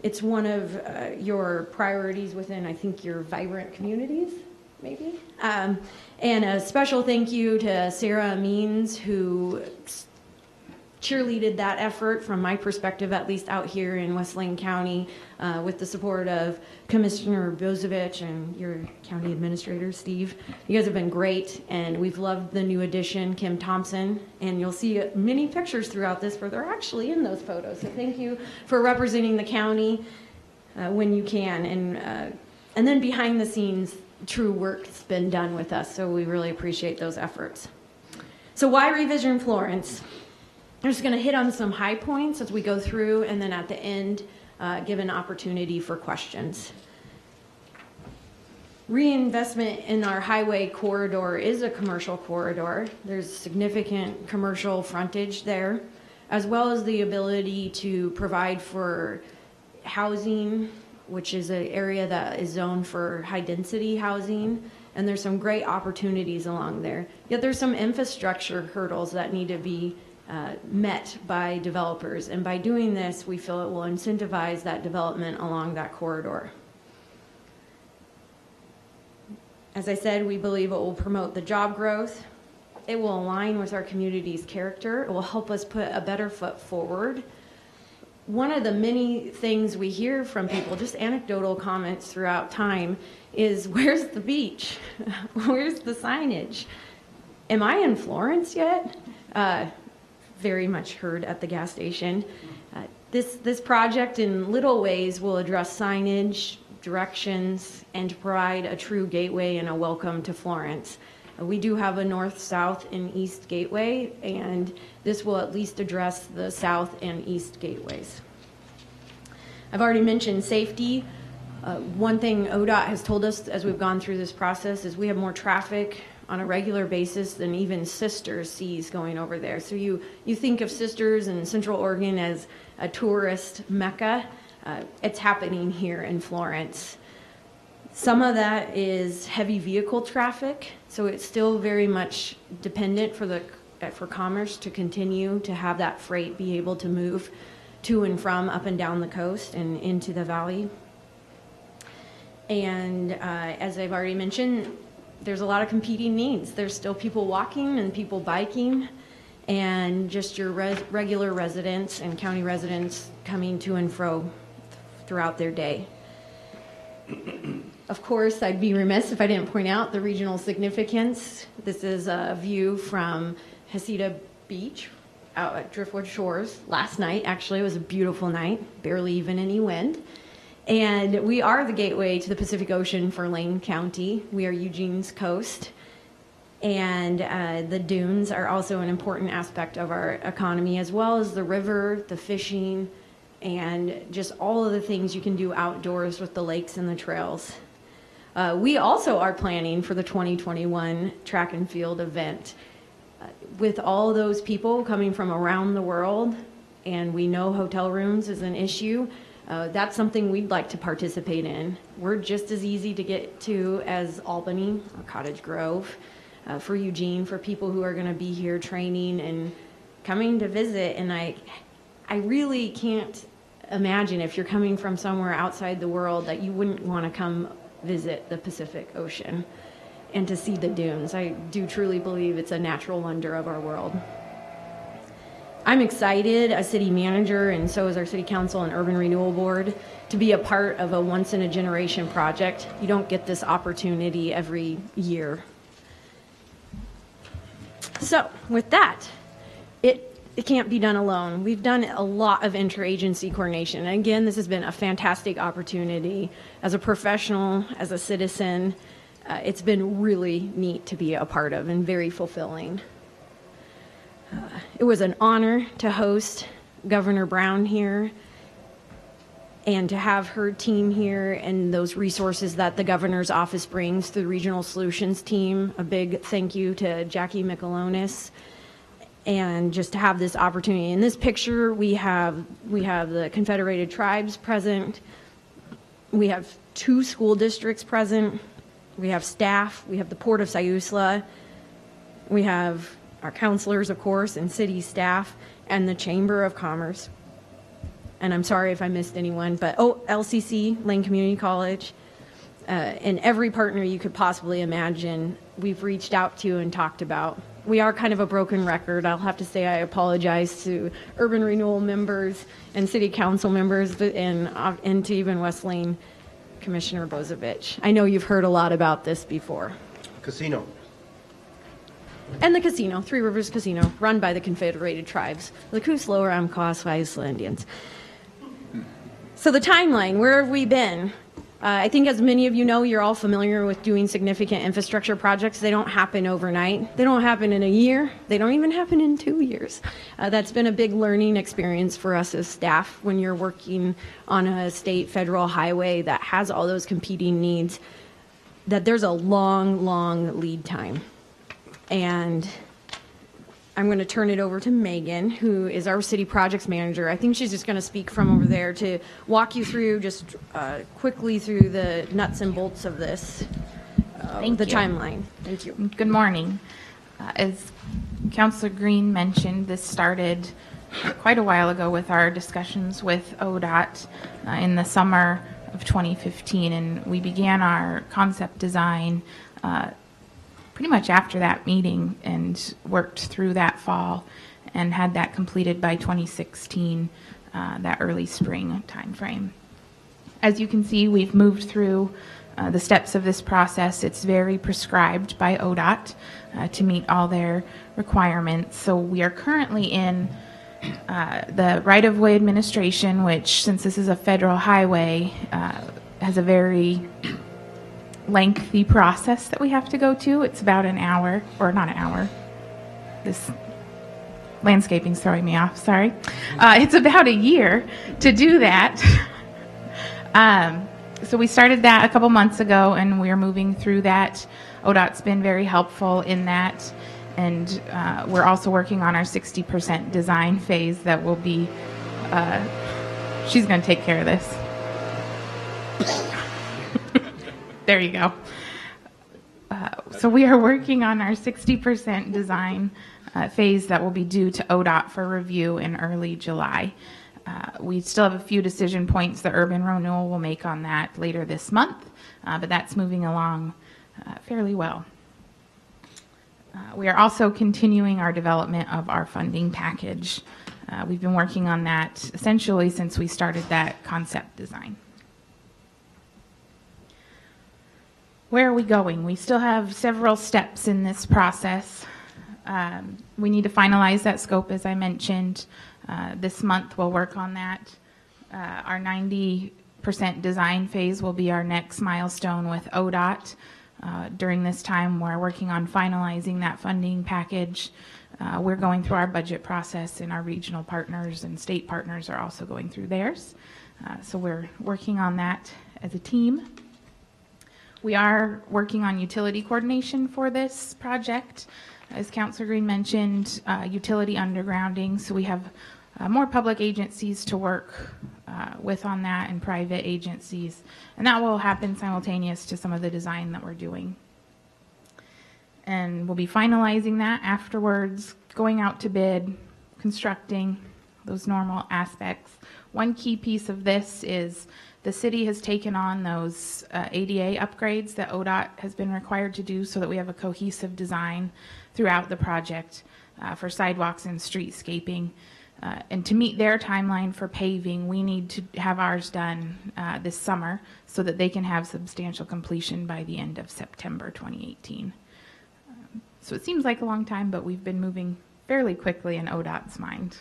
It's one of your priorities within, I think, your vibrant communities, maybe. And a special thank you to Sarah Means, who cheerleaded that effort from my perspective, at least out here in West Lane County, with the support of Commissioner Bozovich and your county administrator, Steve. You guys have been great, and we've loved the new addition, Kim Thompson, and you'll see many pictures throughout this where they're actually in those photos. So thank you for representing the county when you can. And then behind the scenes, true work's been done with us, so we really appreciate those efforts. So why Revision Florence? I'm just going to hit on some high points as we go through, and then at the end, give an opportunity for questions. Reinvestment in our highway corridor is a commercial corridor. There's significant commercial frontage there, as well as the ability to provide for housing, which is an area that is zoned for high-density housing, and there's some great opportunities along there. Yet there's some infrastructure hurdles that need to be met by developers, and by doing this, we feel it will incentivize that development along that corridor. As I said, we believe it will promote the job growth. It will align with our community's character. It will help us put a better foot forward. One of the many things we hear from people, just anecdotal comments throughout time, is where's the beach? Where's the signage? Am I in Florence yet? Very much heard at the gas station. This project in little ways will address signage, directions, and to provide a true gateway and a welcome to Florence. We do have a north, south, and east gateway, and this will at least address the south and east gateways. I've already mentioned safety. One thing ODOT has told us as we've gone through this process is we have more traffic on a regular basis than even Sisters sees going over there. So you think of Sisters in Central Oregon as a tourist mecca. It's happening here in Florence. Some of that is heavy vehicle traffic, so it's still very much dependent for commerce to continue to have that freight be able to move to and from up and down the coast and into the valley. And as I've already mentioned, there's a lot of competing needs. There's still people walking and people biking, and just your regular residents and county residents coming to and fro throughout their day. Of course, I'd be remiss if I didn't point out the regional significance. This is a view from Heceta Beach out at Driftwood Shores last night. Actually, it was a beautiful night, barely even any wind. And we are the gateway to the Pacific Ocean for Lane County. We are Eugene's coast. And the dunes are also an important aspect of our economy, as well as the river, the fishing, and just all of the things you can do outdoors with the lakes and the trails. We also are planning for the 2021 track and field event. With all those people coming from around the world, and we know hotel rooms is an issue, that's something we'd like to participate in. We're just as easy to get to as Albany or Cottage Grove. For Eugene, for people who are going to be here training and coming to visit. And I really can't imagine, if you're coming from somewhere outside the world, that you wouldn't want to come visit the Pacific Ocean and to see the dunes. I do truly believe it's a natural wonder of our world. I'm excited as city manager, and so is our city council and urban renewal board, to be a part of a once-in-a-generation project. You don't get this opportunity every year. So with that, it can't be done alone. We've done a lot of interagency coordination. And again, this has been a fantastic opportunity. As a professional, as a citizen, it's been really neat to be a part of and very fulfilling. It was an honor to host Governor Brown here and to have her team here and those resources that the governor's office brings through the Regional Solutions team. A big thank you to Jackie Michelonis, and just to have this opportunity. In this picture, we have the Confederated Tribes present. We have 2 school districts present. We have staff. We have the Port of Siuslaw. We have our counselors, of course, and city staff, and the Chamber of Commerce. And I'm sorry if I missed anyone, but LCC, Lane Community College, and every partner you could possibly imagine, we've reached out to and talked about. We are kind of a broken record. I'll have to say I apologize to urban renewal members and city council members and to even West Lane Commissioner Bozovich. I know you've heard a lot about this before. Casino. And the casino, Three Rivers Casino, run by the Confederated Tribes, the Kuslower Amkwas Icelandians. So the timeline, where have we been? I think as many of you know, you're all familiar with doing significant infrastructure projects. They don't happen overnight. They don't happen in a year. They don't even happen in 2 years. That's been a big learning experience for us as staff when you're working on a state, federal highway that has all those competing needs, that there's a long, long lead time. And I'm going to turn it over to Megan, who is our city projects manager. I think she's just going to speak from over there to walk you through just quickly through the nuts and bolts of this, the timeline. Thank you. Good morning. As Councilor Green mentioned, this started quite a while ago with our discussions with ODOT in the summer of 2015, and we began our concept design pretty much after that meeting and worked through that fall and had that completed by 2016, that early spring timeframe. As you can see, we've moved through the steps of this process. It's very prescribed by ODOT to meet all their requirements. So we are currently in the right-of-way administration, which, since this is a federal highway, has a very lengthy process that we have to go to. It's about an hour, or not an hour. This landscaping's throwing me off, sorry. It's about a year to do that. So we started that a couple months ago, and we're moving through that. ODOT's been very helpful in that, and we're also working on our 60% design phase that will be, she's going to take care of this. There you go. So we are working on our 60% design phase that will be due to ODOT for review in early July. We still have a few decision points the urban renewal will make on that later this month, but that's moving along fairly well. We are also continuing our development of our funding package. We've been working on that essentially since we started that concept design. Where are we going? We still have several steps in this process. We need to finalize that scope, as I mentioned. This month we'll work on that. Our 90% design phase will be our next milestone with ODOT. During this time, we're working on finalizing that funding package. We're going through our budget process, and our regional partners and state partners are also going through theirs. So we're working on that as a team. We are working on utility coordination for this project. As Councilor Green mentioned, utility undergrounding, so we have more public agencies to work with on that and private agencies, and that will happen simultaneous to some of the design that we're doing. And we'll be finalizing that afterwards, going out to bid, constructing those normal aspects. One key piece of this is the city has taken on those ADA upgrades that ODOT has been required to do so that we have a cohesive design throughout the project for sidewalks and streetscaping. And to meet their timeline for paving, we need to have ours done this summer so that they can have substantial completion by the end of September 2018. So it seems like a long time, but we've been moving fairly quickly in ODOT's mind.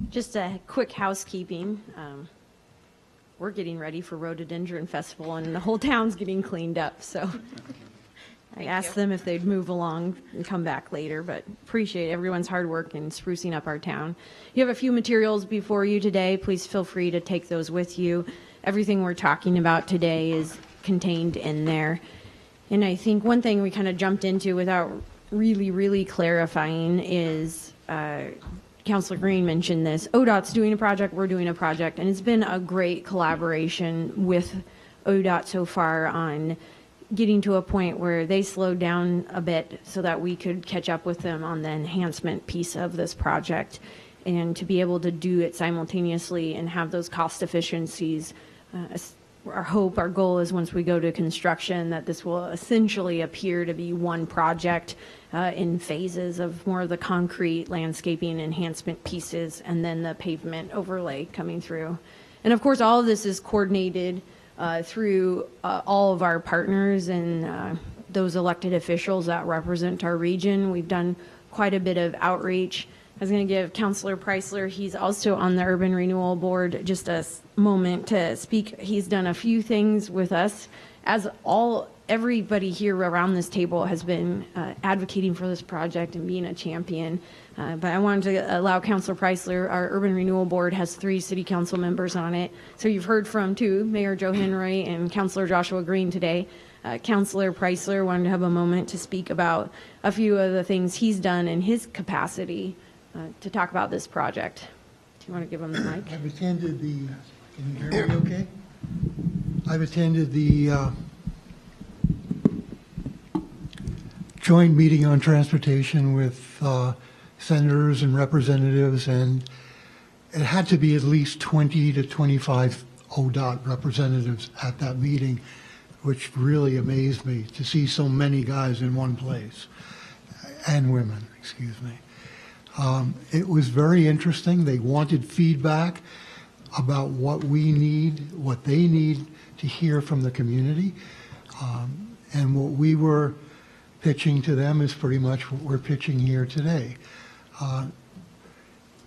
Just a quick housekeeping. We're getting ready for Rhododendron Festival, and the whole town's getting cleaned up, so I asked them if they'd move along and come back later, but appreciate everyone's hard work in sprucing up our town. You have a few materials before you today. Please feel free to take those with you. Everything we're talking about today is contained in there. And I think one thing we kind of jumped into without really clarifying is Councilor Green mentioned this. ODOT's doing a project, we're doing a project, and it's been a great collaboration with ODOT so far on getting to a point where they slowed down a bit so that we could catch up with them on the enhancement piece of this project, and to be able to do it simultaneously and have those cost efficiencies. Our hope, our goal is once we go to construction that this will essentially appear to be one project in phases of more of the concrete landscaping enhancement pieces and then the pavement overlay coming through. And of course, all of this is coordinated through all of our partners and those elected officials that represent our region. We've done quite a bit of outreach. I was going to give Councilor Preisler, he's also on the Urban Renewal Board, just a moment to speak. He's done a few things with us, as everybody here around this table has been advocating for this project and being a champion. But I wanted to allow Councilor Preisler, our Urban Renewal Board has 3 city council members on it. So you've heard from 2, Mayor Joe Henry and Councilor Joshua Green today. Councilor Preisler wanted to have a moment to speak about a few of the things he's done in his capacity to talk about this project. Do you want to give him the mic? I've attended the, can you hear me okay? I've attended the joint meeting on transportation with senators and representatives, and it had to be at least 20 to 25 ODOT representatives at that meeting, which really amazed me to see so many guys in one place, and women, excuse me. It was very interesting. They wanted feedback about what we need, what they need to hear from the community. And what we were pitching to them is pretty much what we're pitching here today.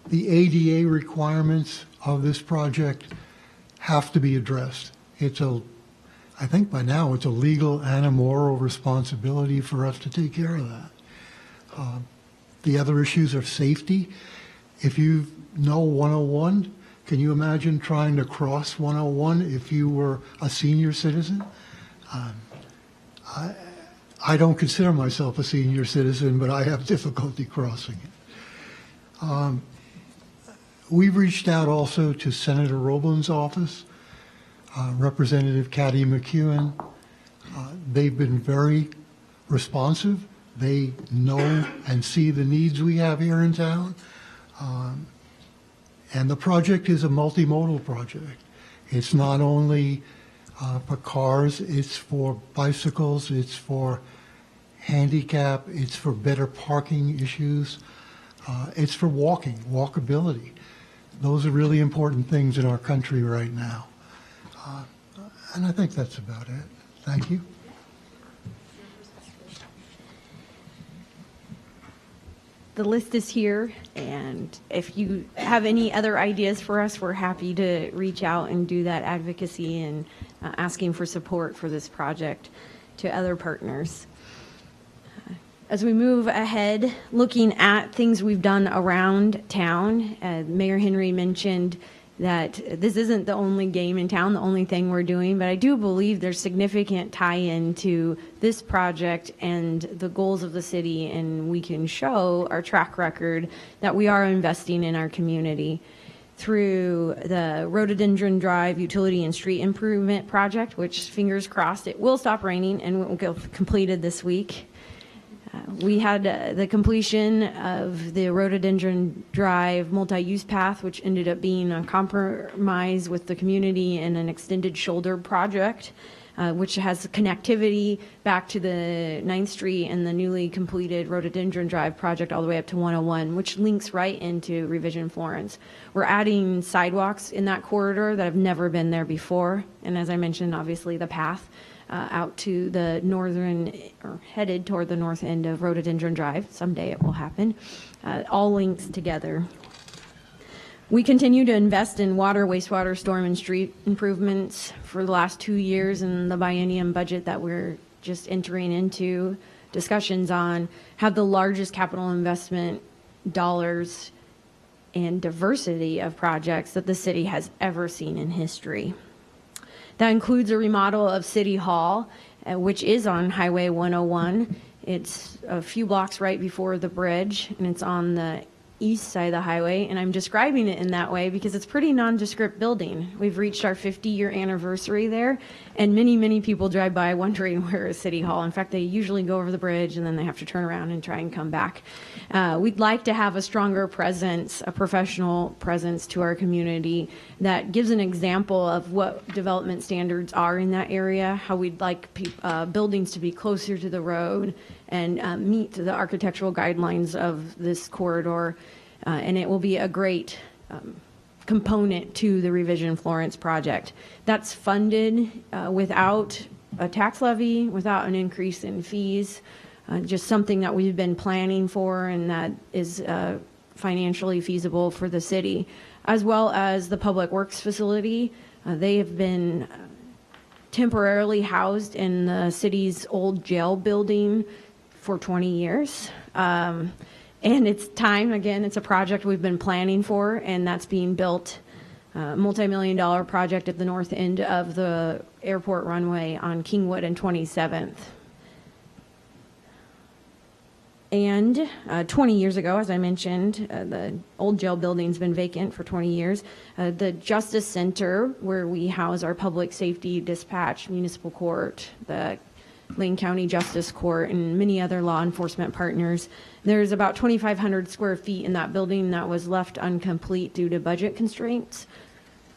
The ADA requirements of this project have to be addressed. I think by now it's a legal and a moral responsibility for us to take care of that. The other issues are safety. If you know 101, can you imagine trying to cross 101 if you were a senior citizen? I don't consider myself a senior citizen, but I have difficulty crossing it. We've reached out also to Senator Roblin's office, Representative Caddy McEwen. They've been very responsive. They know and see the needs we have here in town. And the project is a multimodal project. It's not only for cars, it's for bicycles, it's for handicap, it's for better parking issues, it's for walkability. Those are really important things in our country right now. And I think that's about it. Thank you. The list is here, and if you have any other ideas for us, we're happy to reach out and do that advocacy and asking for support for this project to other partners. As we move ahead, looking at things we've done around town, Mayor Henry mentioned that this isn't the only game in town, the only thing we're doing, but I do believe there's significant tie-in to this project and the goals of the city, and we can show our track record that we are investing in our community through the Rhododendron Drive Utility and Street Improvement Project, which, fingers crossed, it will stop raining and will get completed this week. We had the completion of the Rhododendron Drive multi-use path, which ended up being a compromise with the community and an extended shoulder project, which has connectivity back to the 9th Street and the newly completed Rhododendron Drive project all the way up to 101, which links right into Revision Florence. We're adding sidewalks in that corridor that have never been there before, and as I mentioned, obviously the path out to the northern, or headed toward the north end of Rhododendron Drive. Someday it will happen. All links together. We continue to invest in water, wastewater, storm, and street improvements for the last 2 years in the biennium budget that we're just entering into. Discussions on have the largest capital investment dollars and diversity of projects that the city has ever seen in history. That includes a remodel of City Hall, which is on Highway 101. It's a few blocks right before the bridge, and it's on the east side of the highway, and I'm describing it in that way because it's pretty nondescript building. We've reached our 50-year anniversary there, and many, many people drive by wondering where is City Hall. In fact, they usually go over the bridge, and then they have to turn around and try and come back. We'd like to have a stronger presence, a professional presence to our community that gives an example of what development standards are in that area, how we'd like buildings to be closer to the road and meet the architectural guidelines of this corridor. And it will be a great component to the Revision Florence project. That's funded without a tax levy, without an increase in fees, just something that we've been planning for and that is financially feasible for the city, as well as the Public Works facility. They have been temporarily housed in the city's old jail building for 20 years. And it's time, again, it's a project we've been planning for, and that's being built, multi-million-dollar project at the north end of the airport runway on Kingwood and 27th. And 20 years ago, as I mentioned, the old jail building's been vacant for 20 years. The Justice Center, where we house our public safety dispatch, municipal court, the Lane County Justice Court, and many other law enforcement partners. There's about 2,500 square feet in that building that was left incomplete due to budget constraints.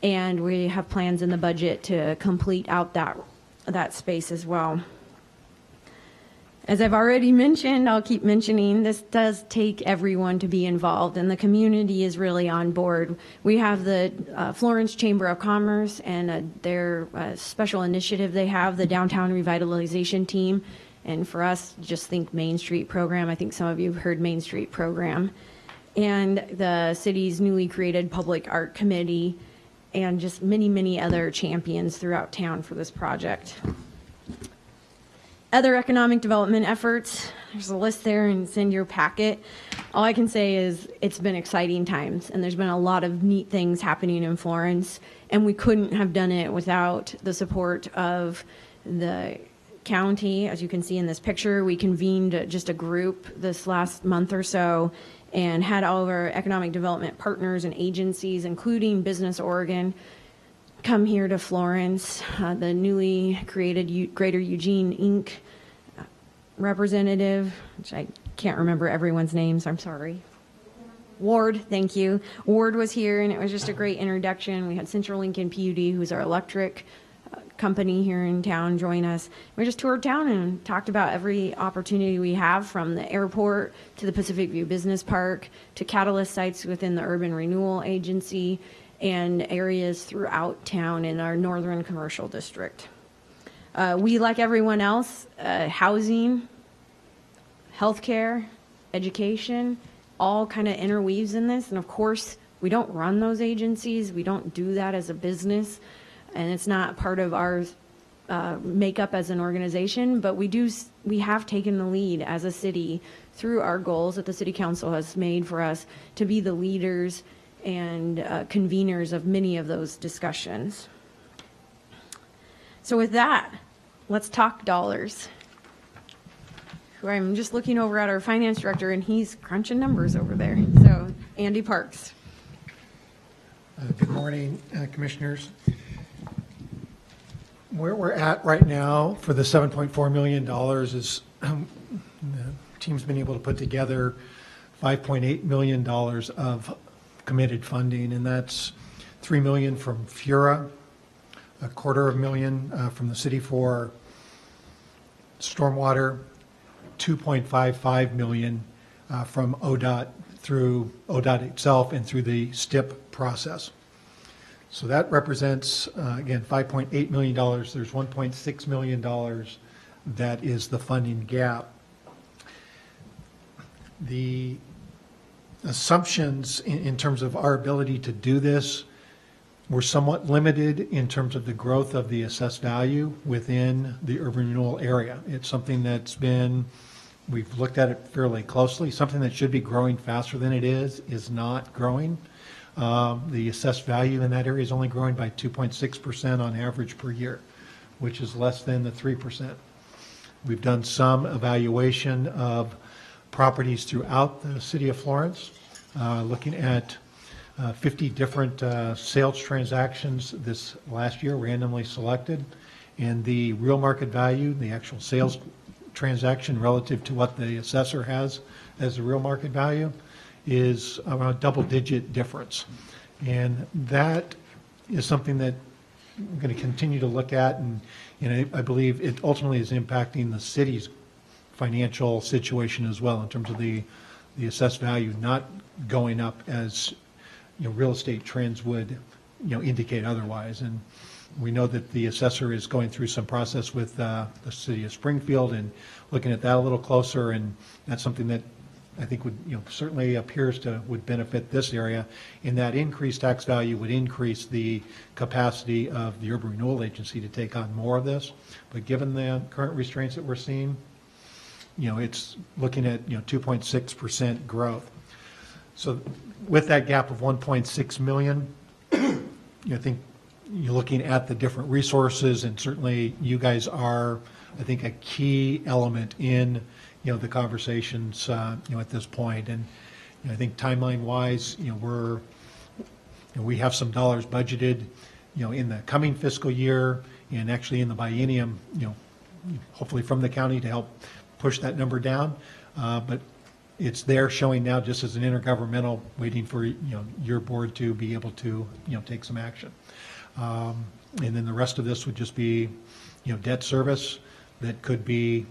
And we have plans in the budget to complete out that space as well. As I've already mentioned, I'll keep mentioning, this does take everyone to be involved, and the community is really on board. We have the Florence Chamber of Commerce and their special initiative they have, the Downtown Revitalization Team. And for us, just think Main Street Program. I think some of you have heard Main Street Program. And the city's newly created Public Art Committee, and just many, many other champions throughout town for this project. Other economic development efforts, there's a list there and it's in your packet. All I can say is it's been exciting times, and there's been a lot of neat things happening in Florence, and we couldn't have done it without the support of the county. As you can see in this picture, we convened just a group this last month or so, and had all of our economic development partners and agencies, including Business Oregon, come here to Florence. The newly created Greater Eugene Inc. Representative, which I can't remember everyone's names, I'm sorry. Ward, thank you. Ward was here, and it was just a great introduction. We had Central Lincoln PUD, who's our electric company here in town, join us. We just toured town and talked about every opportunity we have, from the airport to the Pacific View Business Park to catalyst sites within the Urban Renewal Agency and areas throughout town in our northern commercial district. We, like everyone else, housing, healthcare, education, all kind of interweaves in this. And of course, we don't run those agencies. We don't do that as a business. And it's not part of our makeup as an organization, but we have taken the lead as a city through our goals that the City Council has made for us to be the leaders and conveners of many of those discussions. So with that, let's talk dollars. I'm just looking over at our finance director, and he's crunching numbers over there. So, Andy Parks. Good morning, Commissioners. Where we're at right now for the $7.4 million is the team's been able to put together $5.8 million of committed funding, and that's $3 million from FURA, $250,000 from the city for stormwater, $2.55 million from ODOT through ODOT itself and through the STIP process. So that represents, again, $5.8 million. There's $1.6 million that is the funding gap. The assumptions in terms of our ability to do this were somewhat limited in terms of the growth of the assessed value within the urban renewal area. It's something that's been, we've looked at it fairly closely. Something that should be growing faster than it is not growing. The assessed value in that area is only growing by 2.6% on average per year, which is less than the 3%. We've done some evaluation of properties throughout the city of Florence, looking at 50 different sales transactions this last year, randomly selected, and the real market value, the actual sales transaction relative to what the assessor has as the real market value, is around double-digit difference. And that is something that we're going to continue to look at, and I believe it ultimately is impacting the city's financial situation as well, in terms of the assessed value not going up as real estate trends would indicate otherwise. And we know that the assessor is going through some process with the city of Springfield and looking at that a little closer, and that's something that I think would certainly appears to would benefit this area, in that increased tax value would increase the capacity of the Urban Renewal Agency to take on more of this. But given the current restraints that we're seeing, it's looking at 2.6% growth. So with that gap of 1.6 million, I think you're looking at the different resources, and certainly you guys are, I think, a key element in the conversations at this point. And I think timeline-wise, we have some dollars budgeted in the coming fiscal year, and actually in the biennium, hopefully from the county to help push that number down. But it's there showing now just as an intergovernmental, waiting for your board to be able to take some action. And then the rest of this would just be debt service that could be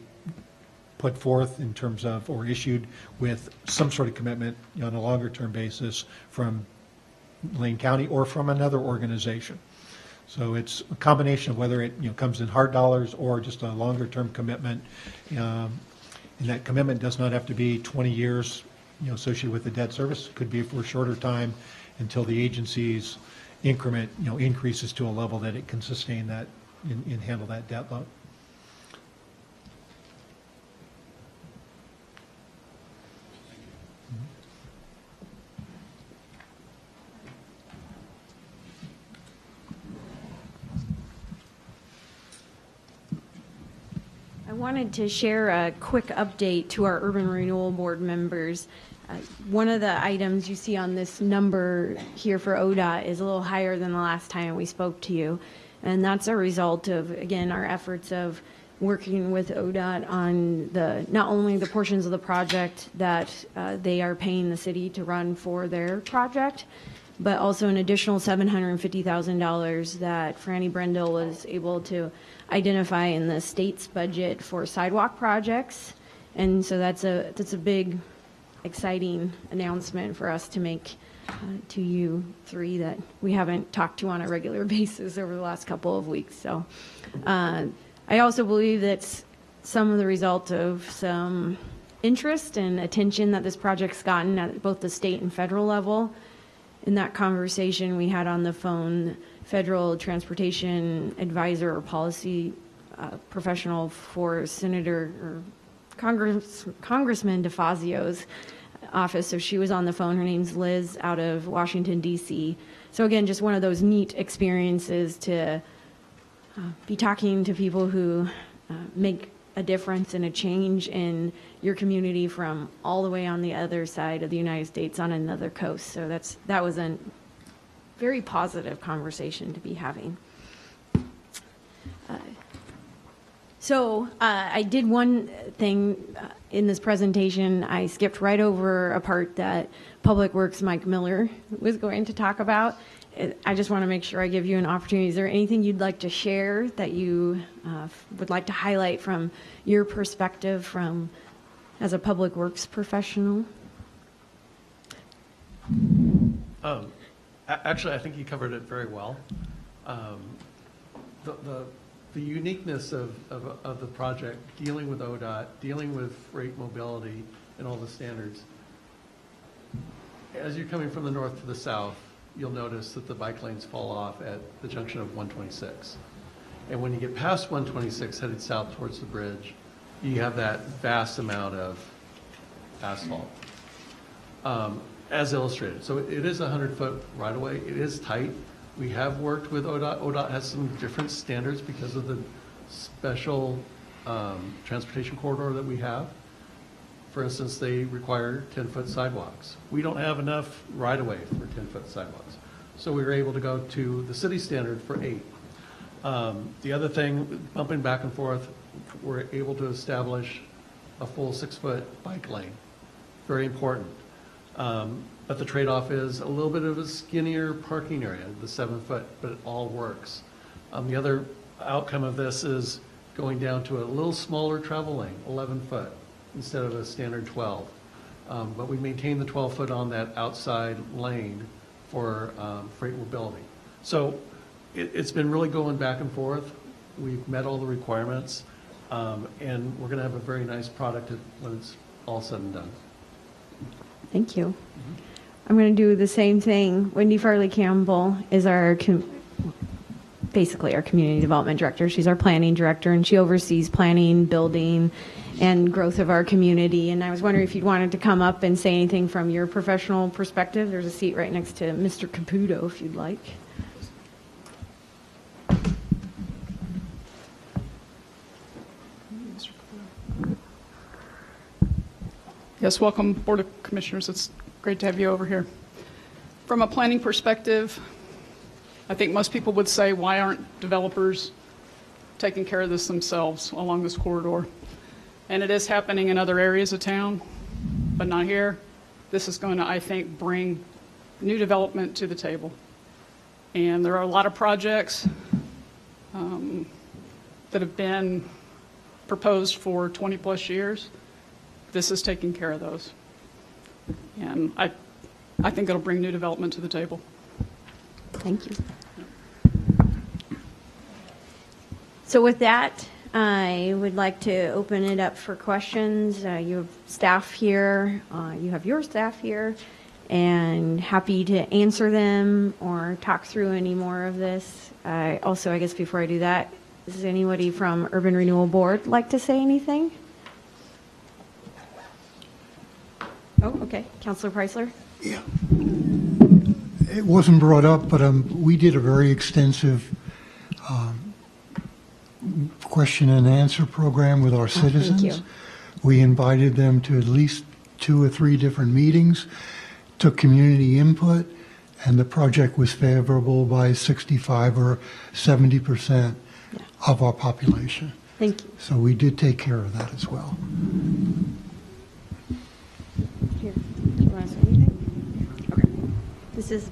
put forth in terms of, or issued with some sort of commitment on a longer term basis from Lane County or from another organization. So it's a combination of whether it comes in hard dollars or just a longer term commitment. And that commitment does not have to be 20 years associated with the debt service. It could be for a shorter time until the agency's increment increases to a level that it can sustain that and handle that debt load. I wanted to share a quick update to our Urban Renewal Board members. One of the items you see on this number here for ODOT is a little higher than the last time we spoke to you. And that's a result of, again, our efforts of working with ODOT on not only the portions of the project that they are paying the city to run for their project, but also an additional $750,000 that Franny Brendel was able to identify in the state's budget for sidewalk projects. And so that's a big, exciting announcement for us to make to you three that we haven't talked to on a regular basis over the last couple of weeks. So I also believe that's some of the result of some interest and attention that this project's gotten at both the state and federal level. In that conversation we had on the phone, federal transportation advisor or policy professional for Senator or Congressman DeFazio's office. So she was on the phone. Her name's Liz out of Washington, D.C. So again, just one of those neat experiences to be talking to people who make a difference and a change in your community from all the way on the other side of the United States on another coast. So that was a very positive conversation to be having. So I did one thing in this presentation. I skipped right over a part that Public Works Mike Miller was going to talk about. I just want to make sure I give you an opportunity. Is there anything you'd like to share that you would like to highlight from your perspective as a Public Works professional? Actually, I think you covered it very well. The uniqueness of the project, dealing with ODOT, dealing with freight mobility and all the standards. As you're coming from the north to the south, you'll notice that the bike lanes fall off at the junction of 126. And when you get past 126, headed south towards the bridge, you have that vast amount of asphalt, as illustrated. So it is a 100-foot right-of-way. It is tight. We have worked with ODOT. ODOT has some different standards because of the special transportation corridor that we have. For instance, they require 10-foot sidewalks. We don't have enough right-of-way for 10-foot sidewalks. So we were able to go to the city standard for 8. The other thing, bumping back and forth, we're able to establish a full 6-foot bike lane. Very important. But the trade-off is a little bit of a skinnier parking area, the 7-foot, but it all works. The other outcome of this is going down to a little smaller travel lane, 11-foot, instead of a standard 12. But we maintain the 12-foot on that outside lane for freight mobility. So it's been really going back and forth. We've met all the requirements, and we're going to have a very nice product when it's all said and done. Thank you. I'm going to do the same thing. Wendy Farley Campbell is basically our community development director. She's our planning director, and she oversees planning, building, and growth of our community. And I was wondering if you'd wanted to come up and say anything from your professional perspective. There's a seat right next to Mr. Caputo, if you'd like. Yes, welcome, Board of Commissioners. It's great to have you over here. From a planning perspective, I think most people would say, why aren't developers taking care of this themselves along this corridor? And it is happening in other areas of town, but not here. This is going to, I think, bring new development to the table. And there are a lot of projects that have been proposed for 20 plus years. This is taking care of those. And I think it'll bring new development to the table. Thank you. So with that, I would like to open it up for questions. You have staff here, you have your staff here, and happy to answer them or talk through any more of this. Also, I guess before I do that, does anybody from Urban Renewal Board like to say anything? Oh, okay. Councilor Preisler? Yeah. It wasn't brought up, but we did a very extensive question and answer program with our citizens. Thank you. We invited them to at least 2 or 3 different meetings, took community input, and the project was favorable by 65 or 70% of our population. Thank you. So we did take care of that as well. Here, do you want to say anything? Okay. This is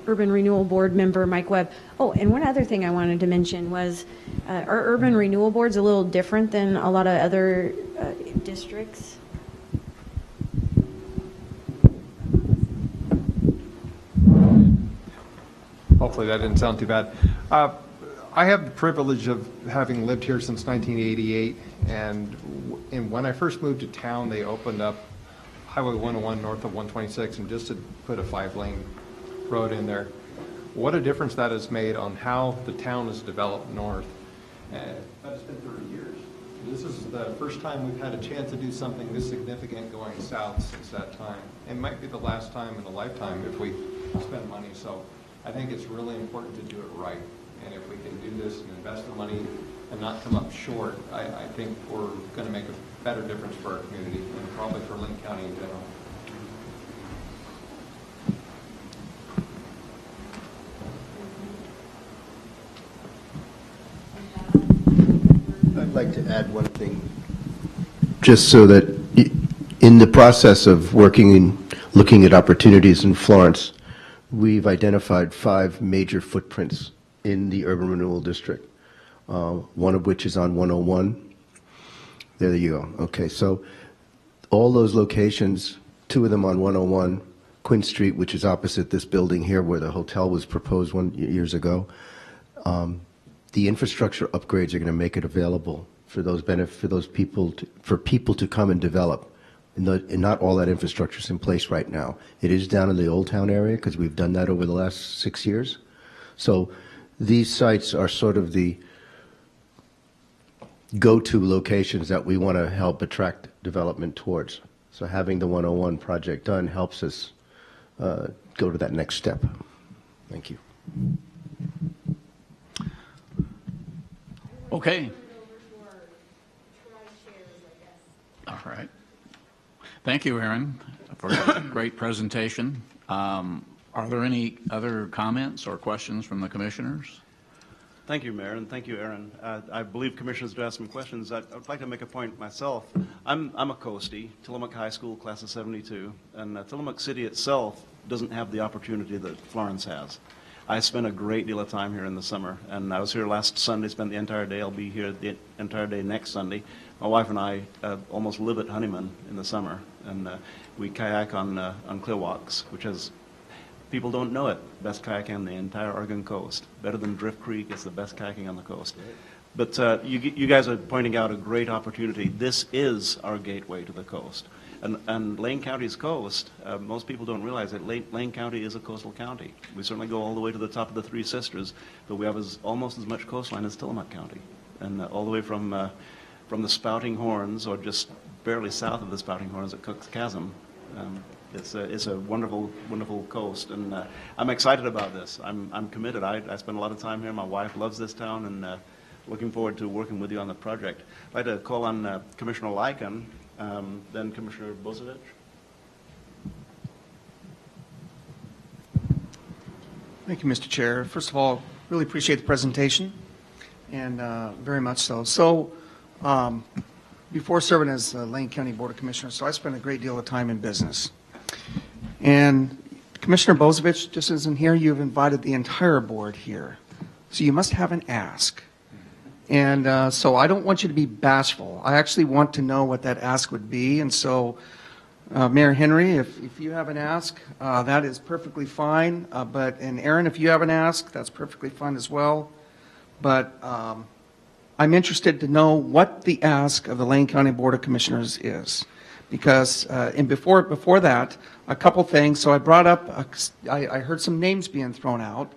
Urban Renewal Board member Mike Webb. Oh, and one other thing I wanted to mention was our Urban Renewal Board's a little different than a lot of other districts. Hopefully that didn't sound too bad. I have the privilege of having lived here since 1988, and when I first moved to town, they opened up Highway 101 north of 126 and just to put a 5-lane road in there. What a difference that has made on how the town has developed north. That's been 30 years. This is the first time we've had a chance to do something this significant going south since that time. It might be the last time in a lifetime if we spend money. So I think it's really important to do it right. And if we can do this and invest the money and not come up short, I think we're going to make a better difference for our community and probably for Lane County in general. I'd like to add one thing, just so that in the process of working and looking at opportunities in Florence, we've identified 5 major footprints in the Urban Renewal District, one of which is on 101. There you go. Okay, so all those locations, 2 of them on 101, Quinn Street, which is opposite this building here where the hotel was proposed years ago. The infrastructure upgrades are going to make it available for people to come and develop. And not all that infrastructure is in place right now. It is down in the Old Town area because we've done that over the last 6 years. So these sites are sort of the go-to locations that we want to help attract development towards. So having the 101 project done helps us go to that next step. Thank you. Okay. All right. Thank you, Aaron, for a great presentation. Are there any other comments or questions from the commissioners? Thank you, Mayor, and thank you, Aaron. I believe commissioners do have some questions. I'd like to make a point myself. I'm a Coastie, Tillamook High School, class of 72, and Tillamook City itself doesn't have the opportunity that Florence has. I spent a great deal of time here in the summer, and I was here last Sunday, spent the entire day. I'll be here the entire day next Sunday. My wife and I almost live at Honeyman in the summer, and we kayak on Clearwalks, which has, people don't know it, best kayaking on the entire Oregon coast. Better than Drift Creek, it's the best kayaking on the coast. But you guys are pointing out a great opportunity. This is our gateway to the coast. And Lane County's coast, most people don't realize that Lane County is a coastal county. We certainly go all the way to the top of the Three Sisters, but we have almost as much coastline as Tillamook County. And all the way from the Spouting Horns, or just barely south of the Spouting Horns at Cook's Chasm. It's a wonderful, wonderful coast, and I'm excited about this. I'm committed. I spend a lot of time here. My wife loves this town, and looking forward to working with you on the project. I'd like to call on Commissioner Lycan, then Commissioner Bozievich. Thank you, Mr. Chair. First of all, really appreciate the presentation, and very much so. So, before serving as Lane County Board of Commissioners, so I spent a great deal of time in business. And Commissioner Bozievich just isn't here. You've invited the entire board here. So you must have an ask. And so I don't want you to be bashful. I actually want to know what that ask would be. And so, Mayor Henry, if you have an ask, that is perfectly fine. And Aaron, if you have an ask, that's perfectly fine as well. But I'm interested to know what the ask of the Lane County Board of Commissioners is. Because, and before that, a couple things. So I brought up, I heard some names being thrown out.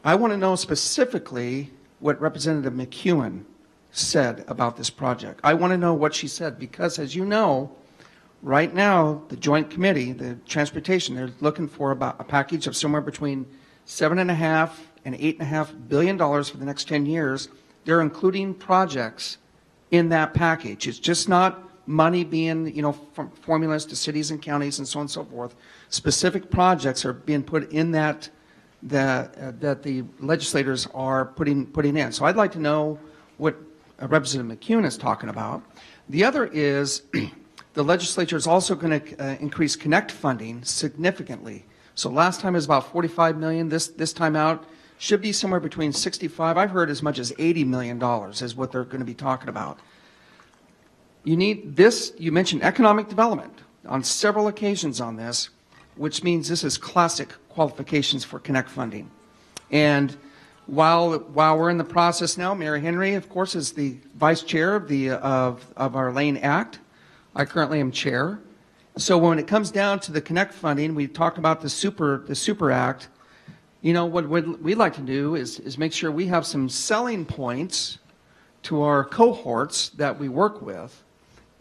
I want to know specifically what Representative McEwen said about this project. I want to know what she said because, as you know, right now, the Joint Committee, the Transportation, they're looking for about a package of somewhere between $7.5 and $8.5 billion for the next 10 years. They're including projects in that package. It's just not money being, from formulas to cities and counties and so on and so forth. Specific projects are being put in that the legislators are putting in. So I'd like to know what Representative McCune is talking about. The other is the legislature is also going to increase Connect funding significantly. So last time it was about $45 million. This time out should be somewhere between 65. I've heard as much as $80 million is what they're going to be talking about. You need this. You mentioned economic development on several occasions on this, which means this is classic qualifications for Connect funding. And while we're in the process now, Mayor Henry, of course, is the vice chair of our Lane Act. I currently am chair. So when it comes down to the Connect funding, we talked about the Super Act. What we'd like to do is make sure we have some selling points to our cohorts that we work with.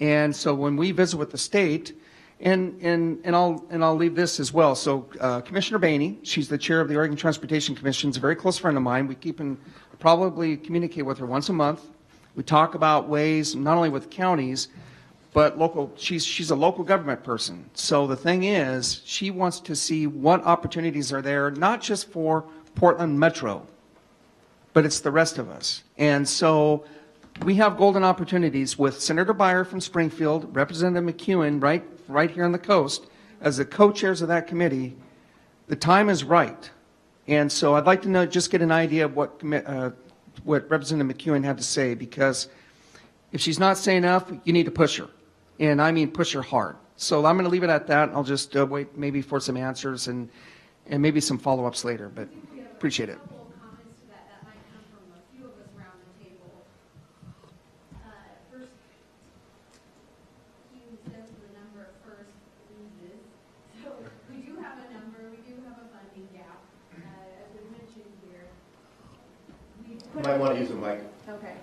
And so when we visit with the state, and I'll leave this as well. So Commissioner Boehne, she's the chair of the Oregon Transportation Commission, is a very close friend of mine. We probably communicate with her once a month. We talk about ways, not only with counties, but local. She's a local government person. So the thing is, she wants to see what opportunities are there, not just for Portland Metro, but it's the rest of us. And so we have golden opportunities with Senator Beyer from Springfield, Representative McEwen right here on the coast, as the co-chairs of that committee. The time is right. And so I'd like to just get an idea of what Representative McEwen had to say, because if she's not saying enough, you need to push her. And I mean push her hard. So I'm going to leave it at that. I'll just wait maybe for some answers and maybe some follow-ups later, but appreciate it. You might want to use the mic. Okay.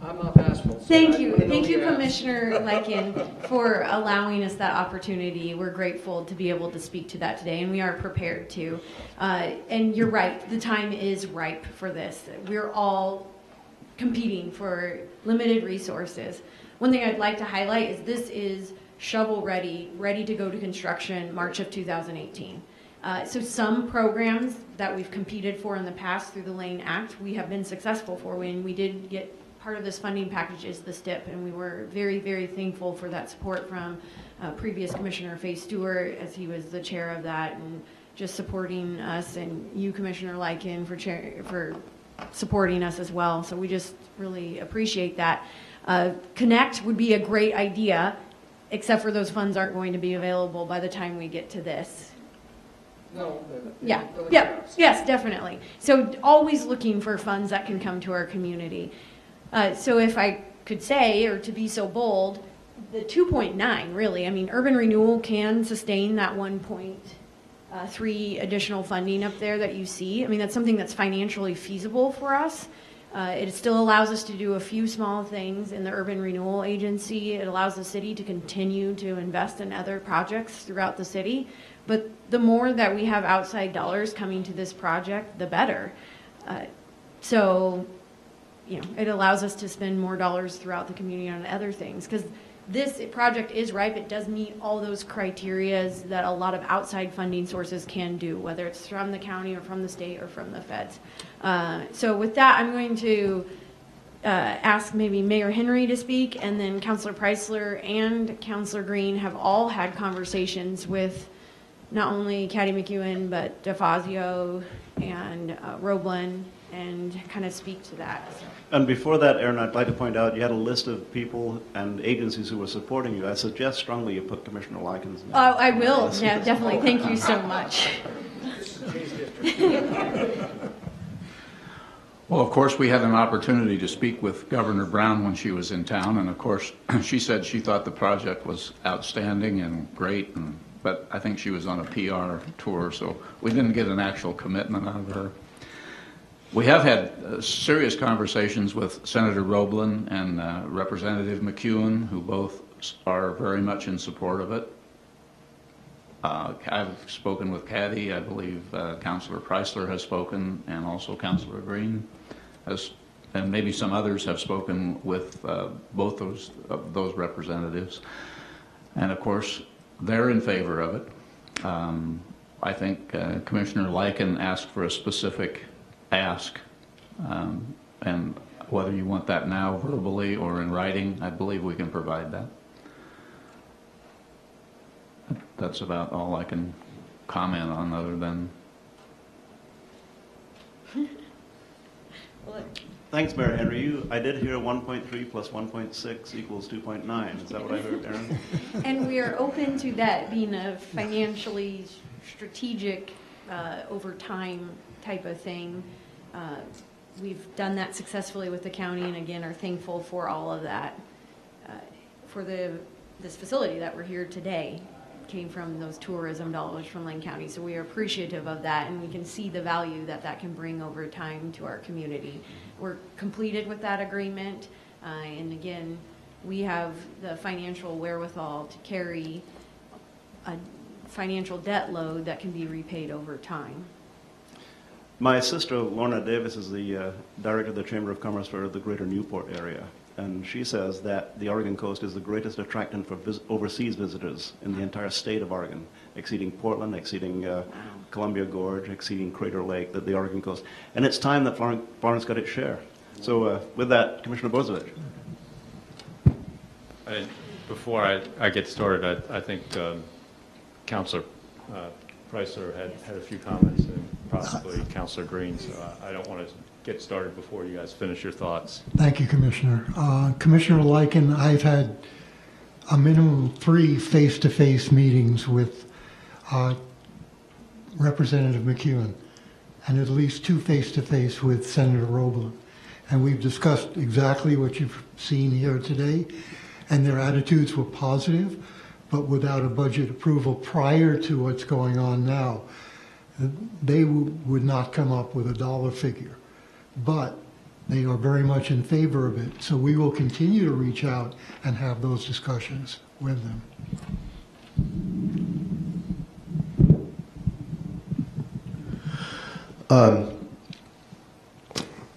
I'm not bashful. Thank you, Commissioner Lycan, for allowing us that opportunity. We're grateful to be able to speak to that today, and we are prepared to. And you're right, the time is ripe for this. We're all competing for limited resources. One thing I'd like to highlight is this is shovel ready to go to construction March of 2018. So some programs that we've competed for in the past through the Lane Act, we have been successful for. When we did get part of this funding package is the STIP, and we were very, very thankful for that support from previous Commissioner Faye Stewart, as he was the chair of that, and just supporting us, and you, Commissioner Lycan, for supporting us as well. So we just really appreciate that. Connect would be a great idea, except for those funds aren't going to be available by the time we get to this. No. Yes, definitely. So always looking for funds that can come to our community. So if I could say, or to be so bold, the 2.9 really, I mean, urban renewal can sustain that 1.3 additional funding up there that you see. I mean, that's something that's financially feasible for us. It still allows us to do a few small things in the urban renewal agency. It allows the city to continue to invest in other projects throughout the city. But the more that we have outside dollars coming to this project, the better. So, it allows us to spend more dollars throughout the community on other things. Because this project is ripe. It does meet all those criterias that a lot of outside funding sources can do, whether it's from the county or from the state or from the feds. So with that, I'm going to ask maybe Mayor Henry to speak, and then Councilor Preisler and Councilor Green have all had conversations with not only Caddy McEwen, but DeFazio and Roblin, and kind of speak to that. And before that, Aaron, I'd like to point out you had a list of people and agencies who were supporting you. I suggest strongly you put Commissioner Lycan's name. Oh, I will. Yeah, definitely. Thank you so much. Well, of course, we had an opportunity to speak with Governor Brown when she was in town, and of course, she said she thought the project was outstanding and great, but I think she was on a PR tour, so we didn't get an actual commitment out of her. We have had serious conversations with Senator Roblin and Representative McEwen, who both are very much in support of it. I've spoken with Caddy. I believe Councilor Preisler has spoken, and also Councilor Green has and maybe some others have spoken with both those representatives. And of course, they're in favor of it. I think Commissioner Lyken asked for a specific ask, and whether you want that now verbally or in writing, I believe we can provide that. That's about all I can comment on, other than... Thanks, Mayor Henry. I did hear 1.3 plus 1.6 equals 2.9. Is that what I heard, Aaron? And we are open to that being a financially strategic, over time type of thing. We've done that successfully with the county, and again, are thankful for all of that. For this facility that we're here today came from those tourism dollars from Lane County, so we are appreciative of that, and we can see the value that that can bring over time to our community. We're completed with that agreement, and again, we have the financial wherewithal to carry a financial debt load that can be repaid over time. My sister, Lorna Davis, is the director of the Chamber of Commerce for the Greater Newport area, and she says that the Oregon coast is the greatest attractant for overseas visitors in the entire state of Oregon, exceeding Portland, exceeding Columbia Gorge, exceeding Crater Lake, the Oregon coast. And it's time that Florence got its share. So with that, Commissioner Bozievich. Before I get started, I think Councilor Preisler had a few comments, and possibly Councilor Green, so I don't want to get started before you guys finish your thoughts. Thank you, Commissioner. Commissioner Lyken, I've had a minimum of 3 face-to-face meetings with Representative McEwen, and at least 2 face-to-face with Senator Roblin. And we've discussed exactly what you've seen here today, and their attitudes were positive, but without a budget approval prior to what's going on now, they would not come up with a dollar figure. But they are very much in favor of it, so we will continue to reach out and have those discussions with them.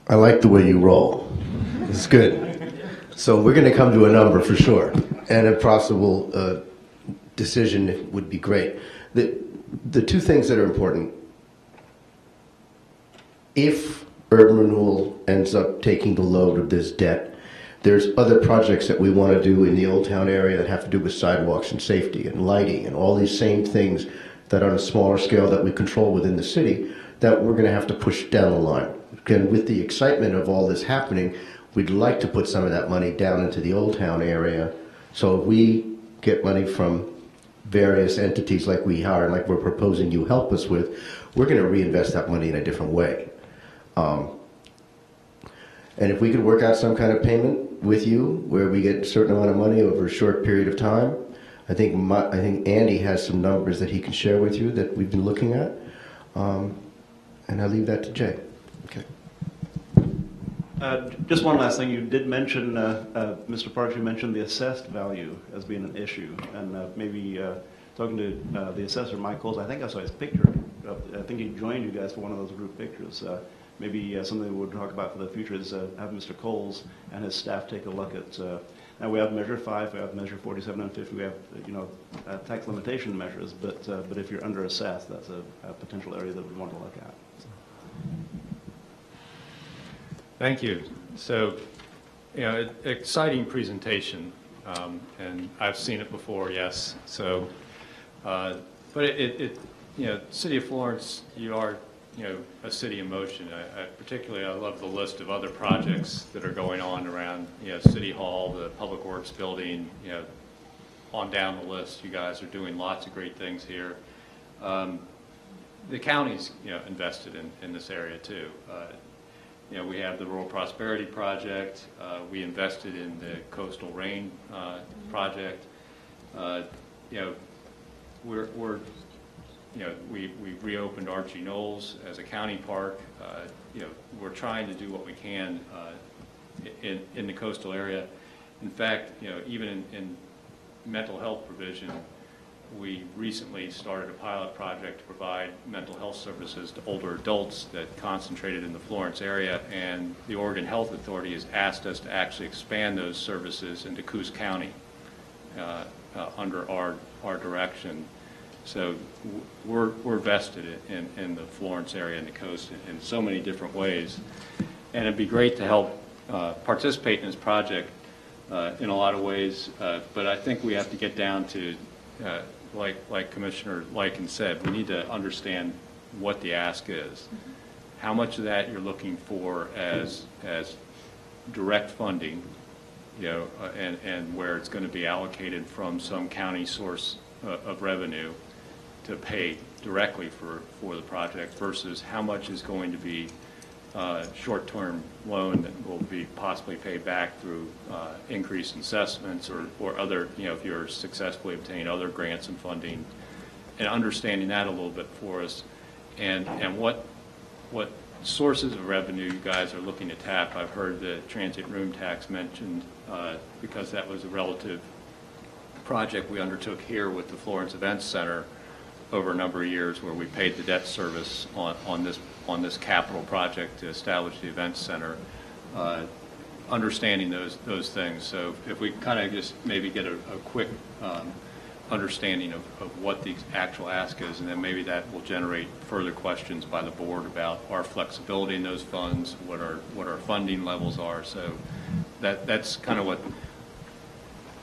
I like the way you roll. It's good. So we're going to come to a number for sure, and a possible decision would be great. The 2 things that are important: if urban renewal ends up taking the load of this debt, there's other projects that we want to do in the Old Town area that have to do with sidewalks and safety and lighting and all these same things that are on a smaller scale that we control within the city that we're going to have to push down the line. And with the excitement of all this happening, we'd like to put some of that money down into the Old Town area. So if we get money from various entities like we are and like we're proposing you help us with, we're going to reinvest that money in a different way. And if we could work out some kind of payment with you where we get a certain amount of money over a short period of time, I think Andy has some numbers that he can share with you that we've been looking at. And I'll leave that to Jay. Okay. Just one last thing. You did mention, Mr. Parks, you mentioned the assessed value as being an issue, and maybe talking to the assessor, Mike Coles, I think I saw his picture. I think he joined you guys for one of those group pictures. Maybe something we'll talk about for the future is have Mr. Coles and his staff take a look at. Now we have Measure 5, we have Measure 47 and 50, we have tax limitation measures, but if you're under assessed, that's a potential area that we want to look at. Thank you. So, exciting presentation, and I've seen it before, yes. So, but City of Florence, you are, a city in motion. I love the list of other projects that are going on around, City Hall, the Public Works building, on down the list. You guys are doing lots of great things here. The county's, invested in this area too. We have the Rural Prosperity Project. We invested in the Coastal Rain project. We reopened Archie Knolls as a county park. We're trying to do what we can in the coastal area. In fact, even in mental health provision, we recently started a pilot project to provide mental health services to older adults that concentrated in the Florence area, and the Oregon Health Authority has asked us to actually expand those services into Coos County under our direction. So we're vested in the Florence area and the coast in so many different ways, and it'd be great to help participate in this project in a lot of ways, but I think we have to get down to like Commissioner Lyken said, we need to understand what the ask is. How much of that you're looking for as direct funding, you know, and where it's going to be allocated from some county source of revenue to pay directly for the project versus how much is going to be short-term loan that will be possibly paid back through increased assessments or other, you know, if you're successfully obtaining other grants and funding, and understanding that a little bit for us, and what sources of revenue you guys are looking to tap. I've heard the transient room tax mentioned because that was a relative project we undertook here with the Florence Events Center over a number of years, where we paid the debt service on this capital project to establish the events center, understanding those things. So if we kind of just maybe get a quick understanding of what the actual ask is, and then maybe that will generate further questions by the board about our flexibility in those funds, what our funding levels are. So that's kind of what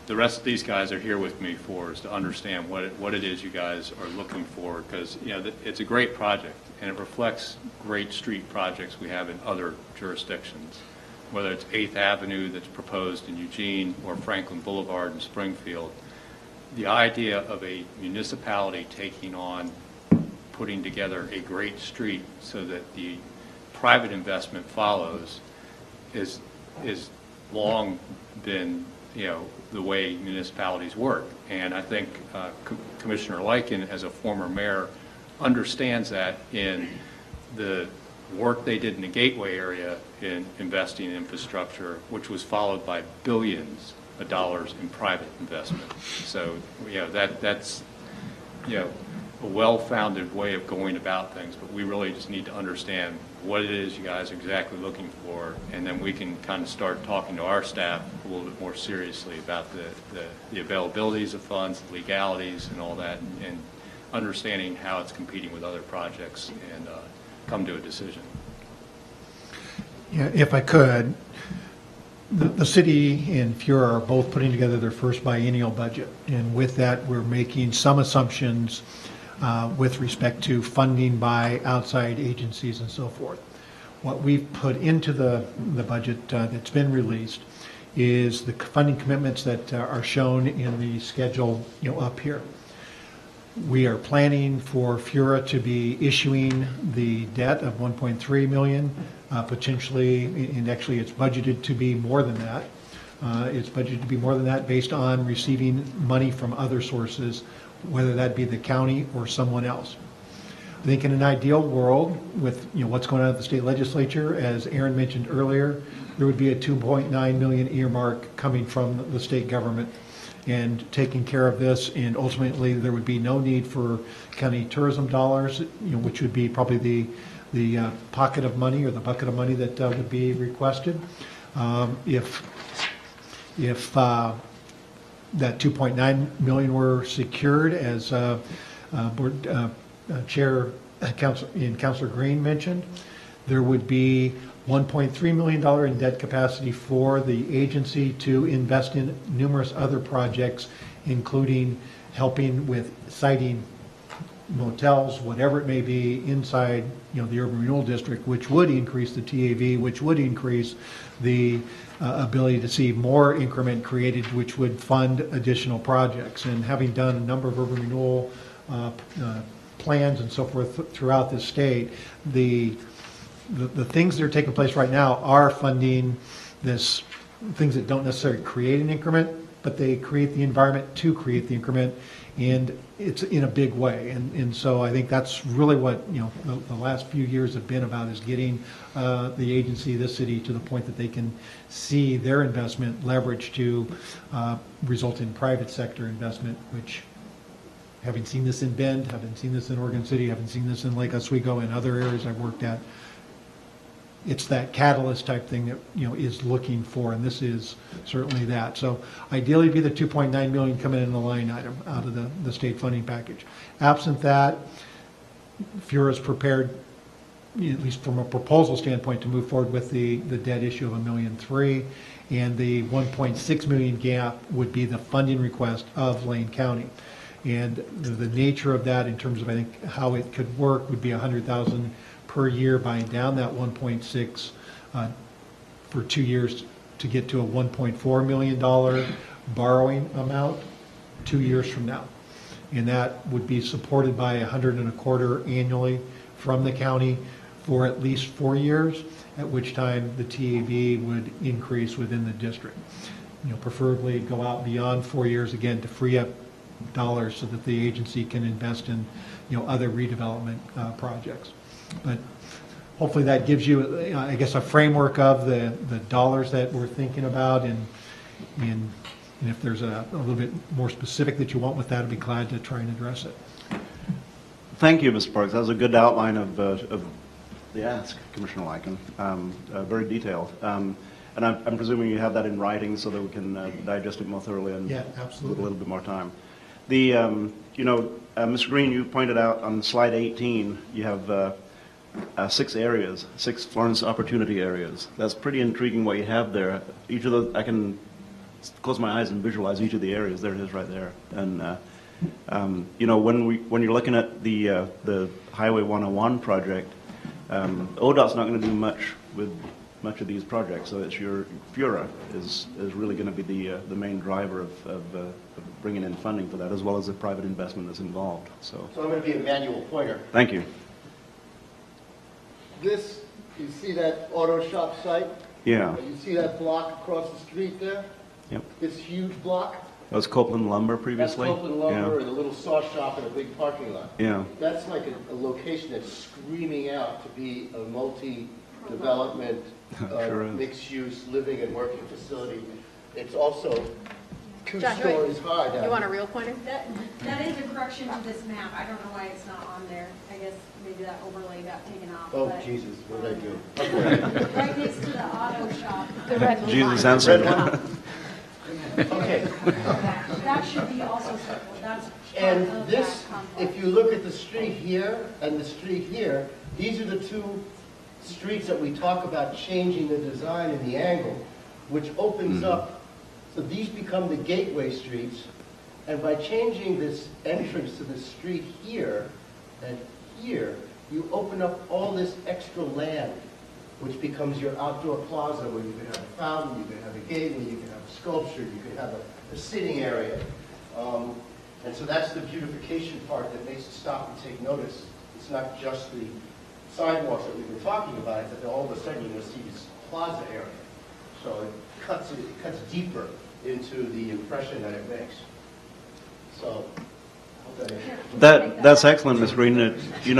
the rest of these guys are here with me for, is to understand what it is you guys are looking for, because, you know, it's a great project and it reflects great street projects we have in other jurisdictions, whether it's 8th Avenue that's proposed in Eugene or Franklin Boulevard in Springfield. The idea of a municipality taking on putting together a great street so that the private investment follows is long been, you know, the way municipalities work. And I think Commissioner Lyken, as a former mayor, understands that in the work they did in the Gateway area in investing in infrastructure, which was followed by billions of dollars in private investment. So, you know, that's, you know, a well-founded way of going about things, but we really just need to understand what it is you guys are exactly looking for, and then we can kind of start talking to our staff a little bit more seriously about the availabilities of funds, the legalities and all that, and understanding how it's competing with other projects, and come to a decision. Yeah, if I could, the city and FURA are both putting together their first biennial budget, and with that we're making some assumptions with respect to funding by outside agencies and so forth. What we've put into the budget that's been released is the funding commitments that are shown in the schedule, you know, up here. We are planning for FURA to be issuing the debt of $1.3 million, potentially, and actually it's budgeted to be more than that. It's budgeted to be more than that based on receiving money from other sources, whether that be the county or someone else. I think in an ideal world, with, you know, what's going on at the state legislature, as Aaron mentioned earlier, there would be a $2.9 million earmark coming from the state government and taking care of this, and ultimately there would be no need for county tourism dollars, you know, which would be probably the pocket of money or the bucket of money that would be requested. If that $2.9 million were secured, as Board Chair Councilor Green mentioned, there would be $1.3 million in debt capacity for the agency to invest in numerous other projects, including helping with siting motels, whatever it may be, inside, you know, the urban renewal district, which would increase the TAV, which would increase the ability to see more increment created, which would fund additional projects. And having done a number of urban renewal plans and so forth throughout the state, the things that are taking place right now are funding this, things that don't necessarily create an increment, but they create the environment to create the increment, and it's in a big way. And so I think that's really what, you know, the last few years have been about, is getting the agency, the city, to the point that they can see their investment leverage to result in private sector investment, which having seen this in Bend, having seen this in Oregon City, having seen this in Lake Oswego and other areas I've worked at, it's that catalyst type thing that, is looking for, and this is certainly that. So ideally it'd be the 2.9 million coming in the line item out of the state funding package. Absent that, FURA is prepared, at least from a proposal standpoint, to move forward with the debt issue of $1.3 million, and the 1.6 million gap would be the funding request of Lane County. And the nature of that in terms of, I think, how it could work would be $100,000 per year, buying down that 1.6 for 2 years to get to a $1.4 million borrowing amount 2 years from now. And that would be supported by $125 annually from the county for at least 4 years, at which time the TAB would increase within the district. Preferably go out beyond 4 years again to free up dollars so that the agency can invest in, other redevelopment projects. But hopefully that gives you, I guess, a framework of the dollars that we're thinking about, and if there's a little bit more specific that you want with that, I'd be glad to try and address it. Thank you, Mr. Parks. That was a good outline of the ask, Commissioner Lycan. Very detailed. And I'm presuming you have that in writing so that we can digest it more thoroughly and yeah, absolutely, with a little bit more time. The, Mr. Green, you pointed out on slide 18, you have 6 areas, 6 Florence opportunity areas. That's pretty intriguing what you have there. Each of those, I can close my eyes and visualize each of the areas. There it is right there. And, when you're looking at the Highway 101 project, ODOT's not going to do much with much of these projects, so it's your FURA is really going to be the main driver of bringing in funding for that, as well as the private investment that's involved. So I'm going to be a manual pointer. Thank you. This, you see that auto shop site? Yeah. You see that block across the street there? Yep. This huge block? That was Copeland Lumber previously? That's Copeland Lumber Yeah. and a little saw shop and a big parking lot. Yeah. That's like a location that's screaming out to be a multi-development, Sure is. mixed-use living and working facility. It's also 2 John, stories high down. You want a real pointer? That is a correction to this map. I don't know why it's not on there. I guess maybe that overlay got taken off. Oh, but, Jesus, what did I do? right next to the auto shop. The red Jesus line. answered. Okay. That should be also circled. That's part And of this, that complex. if you look at the street here and the street here, these are the 2 streets that we talk about changing the design and the angle, which opens up. So these become the gateway streets. And by changing this entrance to the street here and here, you open up all this extra land, which becomes your outdoor plaza where you can have a fountain, you can have a gateway, you can have a sculpture, you can have a sitting area. And so that's the beautification part that makes it stop and take notice. It's not just the sidewalks that we've been talking about, it's that all of a sudden you're going to see this plaza area. So it cuts deeper into the impression that it makes. So, hope that That's excellent, Ms. Green. You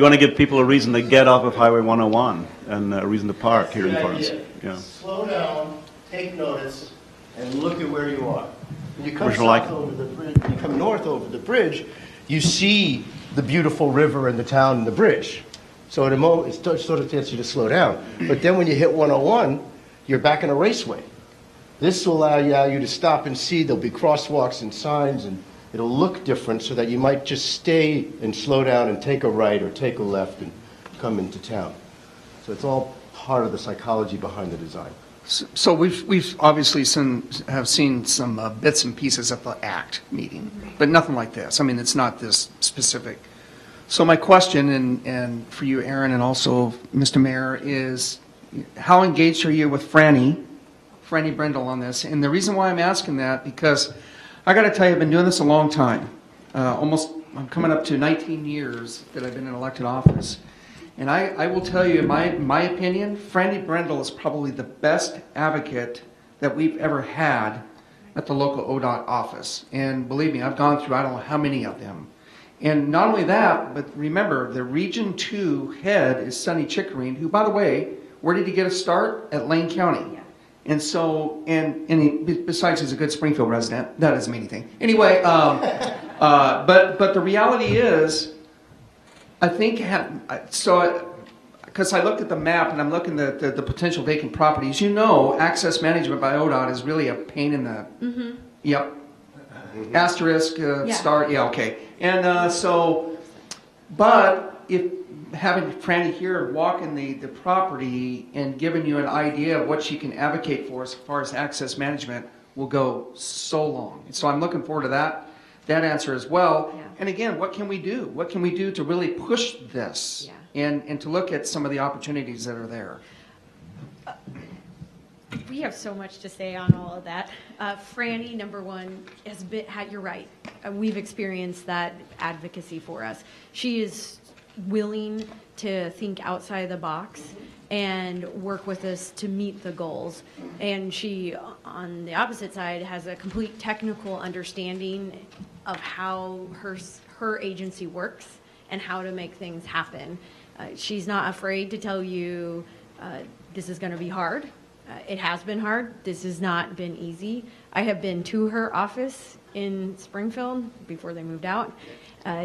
want to give people a reason to get off of Highway 101 and a reason to park here in Florence. Yeah. Slow down, take notice, and look at where you are. When you come Commissioner south Lycan. over the bridge, when you come north over the bridge, you see the beautiful river and the town and the bridge. So at a moment, it sort of gets you to slow down. But then when you hit 101, you're back in a raceway. This will allow you to stop and see. There'll be crosswalks and signs, and it'll look different so that you might just stay and slow down and take a right or take a left and come into town. So it's all part of the psychology behind the design. So we've obviously have seen some bits and pieces of the ACT meeting, but nothing like this. I mean, it's not this specific. So my question, and for you, Aaron, and also Mr. Mayor, is how engaged are you with Franny Brendel on this? And the reason why I'm asking that, because I got to tell you, I've been doing this a long time. I'm coming up to 19 years that I've been in elected office. And I will tell you, in my opinion, Franny Brendel is probably the best advocate that we've ever had at the local ODOT office. And believe me, I've gone through I don't know how many of them. And not only that, but remember, the Region 2 head is Sonny Chickering, who, by the way, where did he get a start? At Lane County. And so, besides he's a good Springfield resident, that doesn't mean anything. Anyway, but the reality is, I think, because I looked at the map and I'm looking at the potential vacant properties, access management by ODOT is really a pain in the, yep, asterisk, star, yeah, okay. And but if having Franny here walking the property and giving you an idea of what she can advocate for as far as access management will go so long. So I'm looking forward to that answer as well. Yeah. And again, what can we do? What can we do to really push this and to look at some of the opportunities that are there? We have so much to say on all of that. Franny, number one, you're right. We've experienced that advocacy for us. She is willing to think outside the box and work with us to meet the goals. And she, on the opposite side, has a complete technical understanding of how her agency works and how to make things happen. She's not afraid to tell you this is going to be hard. It has been hard. This has not been easy. I have been to her office in Springfield before they moved out.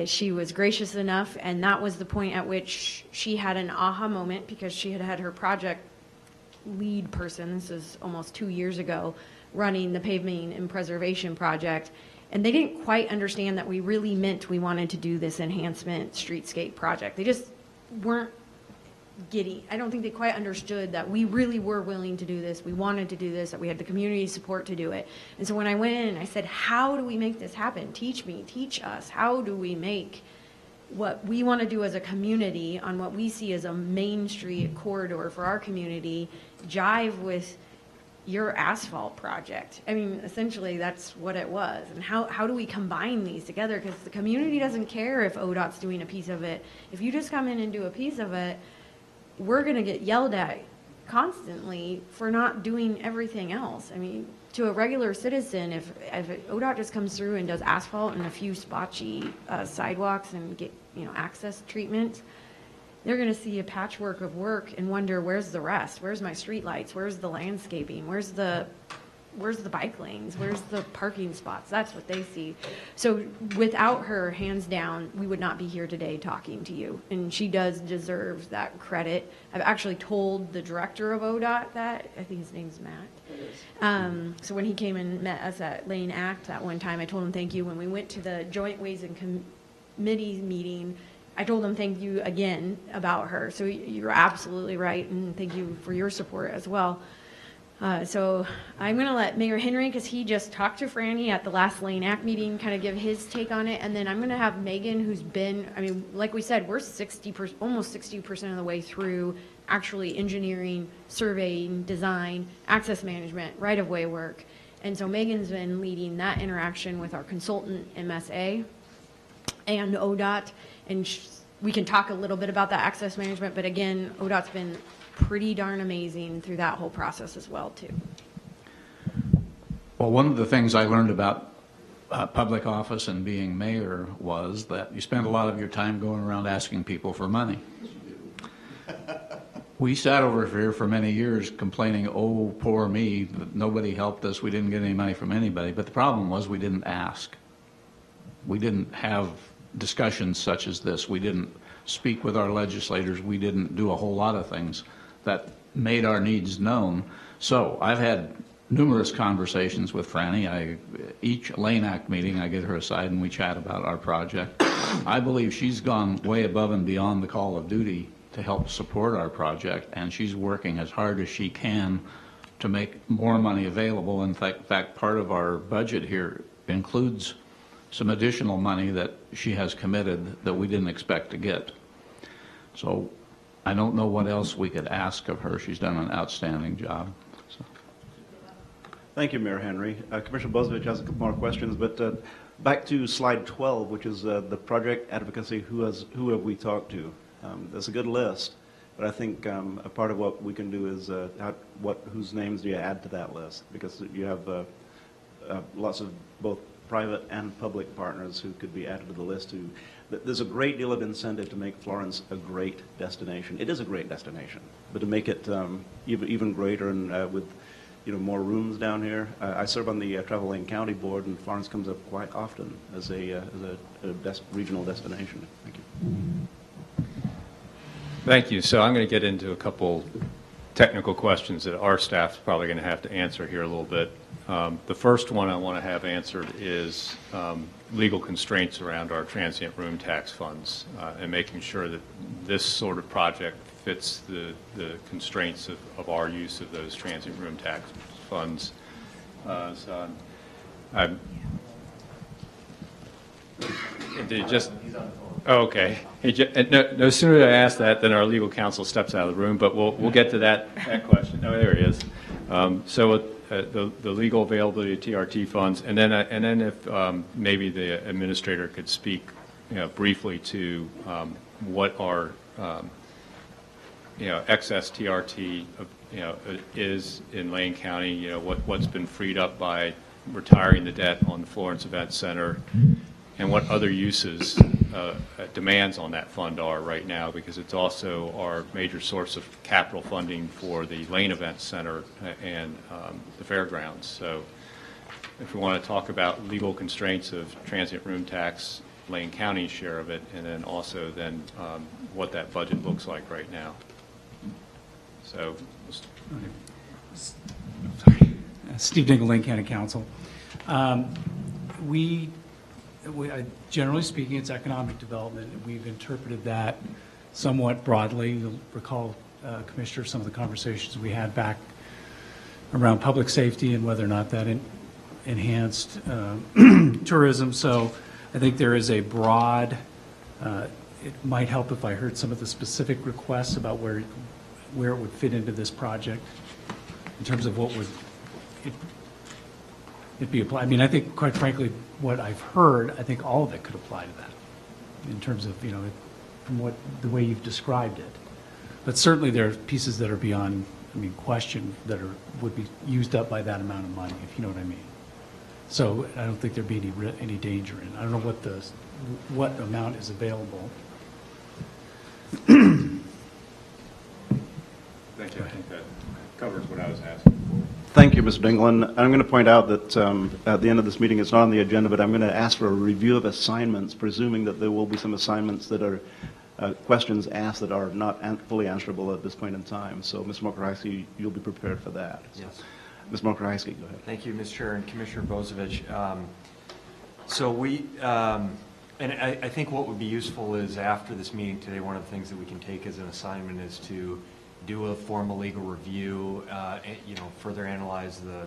She was gracious enough, and that was the point at which she had an aha moment because she had her project lead person, this is almost 2 years ago, running the paving and preservation project, and they didn't quite understand that we really meant we wanted to do this enhancement streetscape project. They just weren't I don't think they quite understood that we really were willing to do this, we wanted to do this, that we had the community support to do it. And so when I went in, I said, how do we make this happen? Teach me, teach us. How do we make what we want to do as a community on what we see as a main street corridor for our community jive with your asphalt project? I mean, essentially that's what it was. And how do we combine these together? Because the community doesn't care if ODOT's doing a piece of it. If you just come in and do a piece of it, we're going to get yelled at constantly for not doing everything else. I mean, to a regular citizen, if ODOT just comes through and does asphalt and a few spotchy sidewalks and get access treatment, they're going to see a patchwork of work and wonder, where's the rest? Where's my street lights? Where's the landscaping? Where's the bike lanes? Where's the parking spots? That's what they see. So without her, hands down, we would not be here today talking to you. And she does deserve that credit. I've actually told the director of ODOT that. I think his name's Matt. So when he came and met us at Lane Act that one time, I told him thank you. When we went to the Joint Ways and Committee meeting, I told him thank you again about her. So you're absolutely right, and thank you for your support as well. So I'm going to let Mayor Henry, because he just talked to Franny at the last Lane Act meeting, kind of give his take on it. And then I'm going to have Megan, who's been, I mean, like we said, we're almost 60% of the way through actually engineering, surveying, design, access management, right-of-way work. And so Megan's been leading that interaction with our consultant, MSA, and ODOT. And we can talk a little bit about that access management, but again, ODOT's been pretty darn amazing through that whole process as well, too. Well, one of the things I learned about public office and being mayor was that you spend a lot of your time going around asking people for money. We sat over here for many years complaining, oh, poor me, nobody helped us, we didn't get any money from anybody. But the problem was we didn't ask. We didn't have discussions such as this. We didn't speak with our legislators. We didn't do a whole lot of things that made our needs known. So I've had numerous conversations with Franny. Each Lane Act meeting I get her aside and we chat about our project. I believe she's gone way above and beyond the call of duty to help support our project, and she's working as hard as she can to make more money available. In fact, part of our budget here includes some additional money that she has committed that we didn't expect to get. So I don't know what else we could ask of her. She's done an outstanding job. So. Thank you, Mayor Henry. Commissioner Bozovich has a couple more questions, but back to slide 12, which is the project advocacy. Who have we talked to? That's a good list, but I think a part of what we can do is whose names do you add to that list? Because you have lots of both private and public partners who could be added to the list. There's a great deal of incentive to make Florence a great destination. It is a great destination, but to make it even greater and with more rooms down here. I serve on the Travel Lane County Board, and Florence comes up quite often as a regional destination. Thank you. Thank you. So I'm going to get into a couple technical questions that our staff's probably going to have to answer here a little bit. The first one I want to have answered is legal constraints around our transient room tax funds and making sure that this sort of project fits the constraints of our use of those transient room tax funds. So did just, oh, okay. No sooner did I ask that than our legal counsel steps out of the room, but we'll get to that question. Oh, there he is. So the legal availability of TRT funds, and then if maybe the administrator could speak, briefly to what our excess TRT is in Lane County. What's been freed up by retiring the debt on the Florence Event Center, and what other uses demands on that fund are right now, because it's also our major source of capital funding for the Lane Event Center and the fairgrounds. So if we want to talk about legal constraints of transient room tax, Lane County's share of it, and then also what that budget looks like right now. So, sorry, Steve Dingle, Lane County Council. Generally speaking, it's economic development. We've interpreted that somewhat broadly. You'll recall, Commissioner, some of the conversations we had back around public safety and whether or not that enhanced tourism. So I think there is a broad, it might help if I heard some of the specific requests about where it would fit into this project in terms of what would it be applied. I mean, I think, quite frankly, what I've heard, I think all of it could apply to that in terms of, from the way you've described it. But certainly there are pieces that are beyond, question that would be used up by that amount of money, if you know what I mean. So I don't think there'd be any danger in it. I don't know what amount is available. Thank you. I think that covers what I was asking for. Thank you, Mr. Dingland. I'm going to point out that at the end of this meeting, it's not on the agenda, but I'm going to ask for a review of assignments, presuming that there will be some assignments that are questions asked that are not fully answerable at this point in time. So, Ms. Mokrajewski, you'll be prepared for that. Yes. Ms. Mokrajewski, go ahead. Thank you, Mr. Chair and Commissioner Bozovich. So we, and I think what would be useful is after this meeting today, one of the things that we can take as an assignment is to do a formal legal review, further analyze the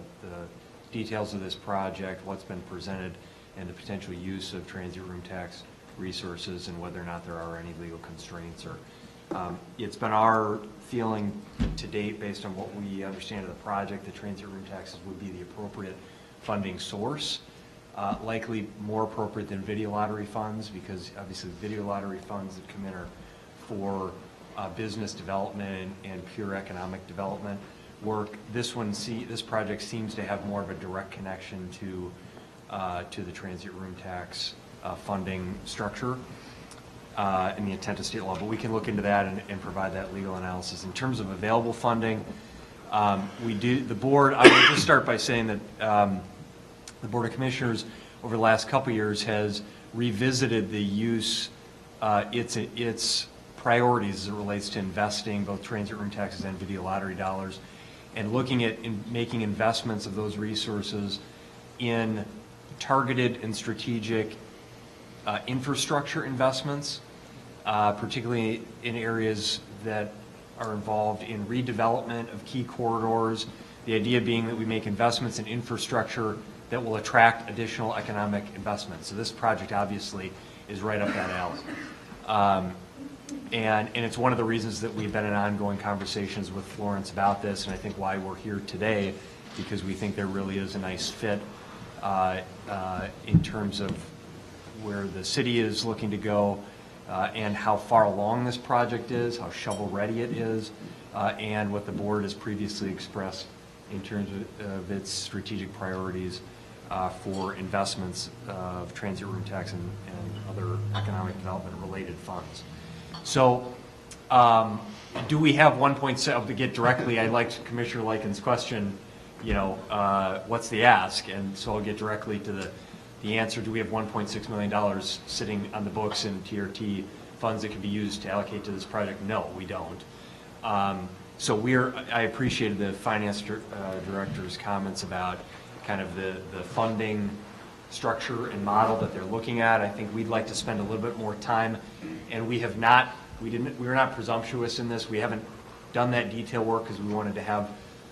details of this project, what's been presented, and the potential use of transient room tax resources and whether or not there are any legal constraints. It's been our feeling to date, based on what we understand of the project, that transient room taxes would be the appropriate funding source, likely more appropriate than video lottery funds, because obviously video lottery funds that come in are for business development and pure economic development work. This project seems to have more of a direct connection to the transient room tax funding structure and the intent of state law. But we can look into that and provide that legal analysis. In terms of available funding, the board. I would just start by saying that the Board of Commissioners over the last couple of years has revisited the use its priorities as it relates to investing both transient room taxes and video lottery dollars, and looking at making investments of those resources in targeted and strategic infrastructure investments, particularly in areas that are involved in redevelopment of key corridors. The idea being that we make investments in infrastructure that will attract additional economic investment. So this project obviously is right up that alley. And it's one of the reasons that we've been in ongoing conversations with Florence about this, and I think why we're here today, because we think there really is a nice fit in terms of where the city is looking to go and how far along this project is, how shovel-ready it is, and what the board has previously expressed in terms of its strategic priorities for investments of transient room tax and other economic development-related funds. So do we have 1.7, to get directly, I liked Commissioner Likens' question, what's the ask? And so I'll get directly to the answer. Do we have $1.6 million sitting on the books in TRT funds that can be used to allocate to this project? No, we don't. So I appreciated the finance director's comments about kind of the funding structure and model that they're looking at. I think we'd like to spend a little bit more time, and we were not presumptuous in this. We haven't done that detail work because we wanted to have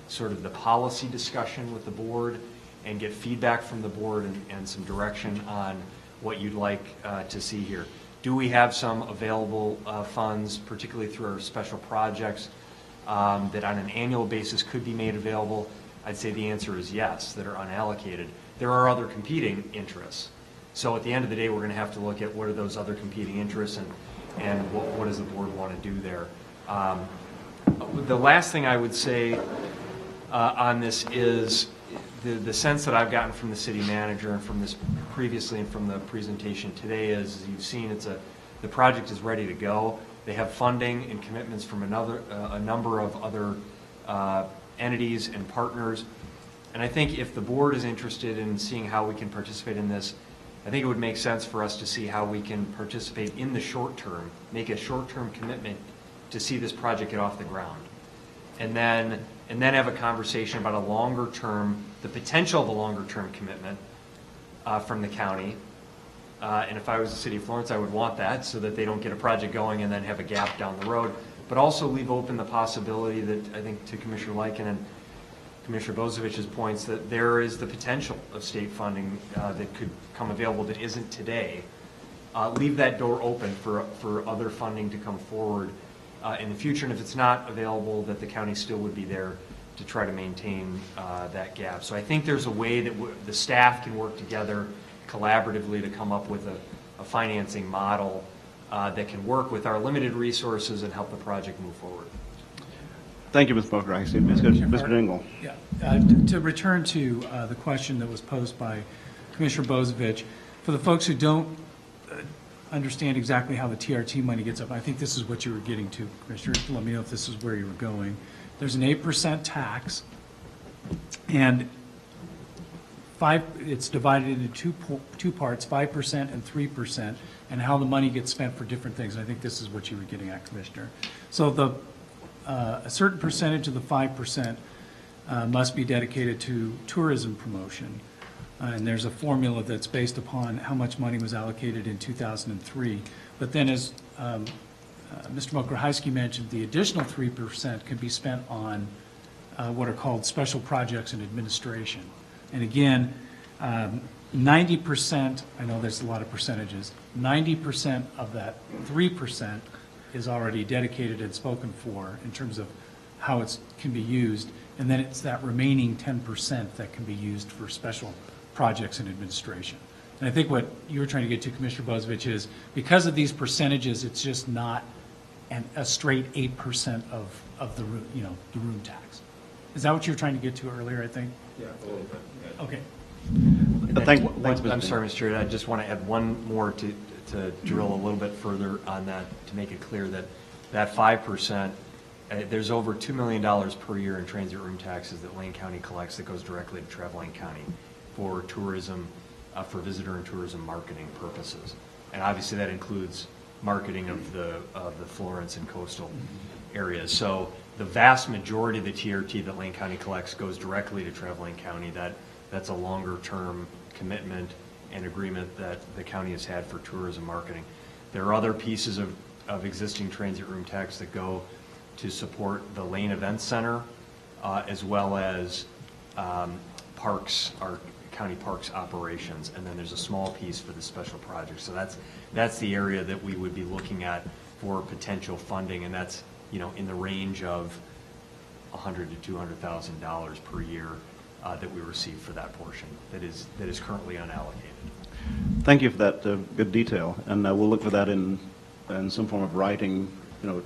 sort of the policy discussion with the board and get feedback from the board and some direction on what you'd like to see here. Do we have some available funds, particularly through our special projects, that on an annual basis could be made available? I'd say the answer is yes, that are unallocated. There are other competing interests. So at the end of the day, we're going to have to look at what are those other competing interests and what does the board want to do there. The last thing I would say on this is the sense that I've gotten from the city manager and from this previously and from the presentation today is, as you've seen, the project is ready to go. They have funding and commitments from a number of other entities and partners. And I think if the board is interested in seeing how we can participate in this, I think it would make sense for us to see how we can participate in the short term, make a short-term commitment to see this project get off the ground. And then have a conversation about a longer term, the potential of a longer term commitment from the county. And if I was the city of Florence, I would want that so that they don't get a project going and then have a gap down the road. But also leave open the possibility that, I think to Commissioner Lycan and Commissioner Bozovich's points, that there is the potential of state funding that could come available that isn't today. Leave that door open for other funding to come forward in the future, and if it's not available, that the county still would be there to try to maintain that gap. So I think there's a way that the staff can work together collaboratively to come up with a financing model that can work with our limited resources and help the project move forward. Thank you, Ms. Mokrajski. Mr. Dingle. Yeah. To return to the question that was posed by Commissioner Bozovich, for the folks who don't understand exactly how the TRT money gets up, I think this is what you were getting to, Commissioner. Let me know if this is where you were going. There's an 8% tax, and it's divided into two parts, 5% and 3%, and how the money gets spent for different things. I think this is what you were getting at, Commissioner. So a certain percentage of the 5% must be dedicated to tourism promotion. And there's a formula that's based upon how much money was allocated in 2003. But then, as Mr. Mokrajski mentioned, the additional 3% can be spent on what are called special projects and administration. And again, 90%, I know there's a lot of percentages, 90% of that 3% is already dedicated and spoken for in terms of how it can be used. And then it's that remaining 10% that can be used for special projects and administration. And I think what you were trying to get to, Commissioner Bozovich, is because of these percentages, it's just not a straight 8% of the room tax. Is that what you were trying to get to earlier, I think? Yeah, a little bit. Yeah. Okay. I'm sorry, Mr. Chair, I just want to add one more to drill a little bit further on that, to make it clear that 5%, there's over $2 million per year in transit room taxes that Lane County collects that goes directly to Traveling County for tourism, for visitor and tourism marketing purposes. And obviously that includes marketing of the Florence and coastal areas. So the vast majority of the TRT that Lane County collects goes directly to Traveling County. That's a longer term commitment and agreement that the county has had for tourism marketing. There are other pieces of existing transit room tax that go to support the Lane Events Center, as well as parks, our county parks operations, and then there's a small piece for the special projects. So that's the area that we would be looking at for potential funding, and that's in the range of $100,000 to $200,000 per year that we receive for that portion that is currently unallocated. Thank you for that good detail, and we'll look for that in some form of writing,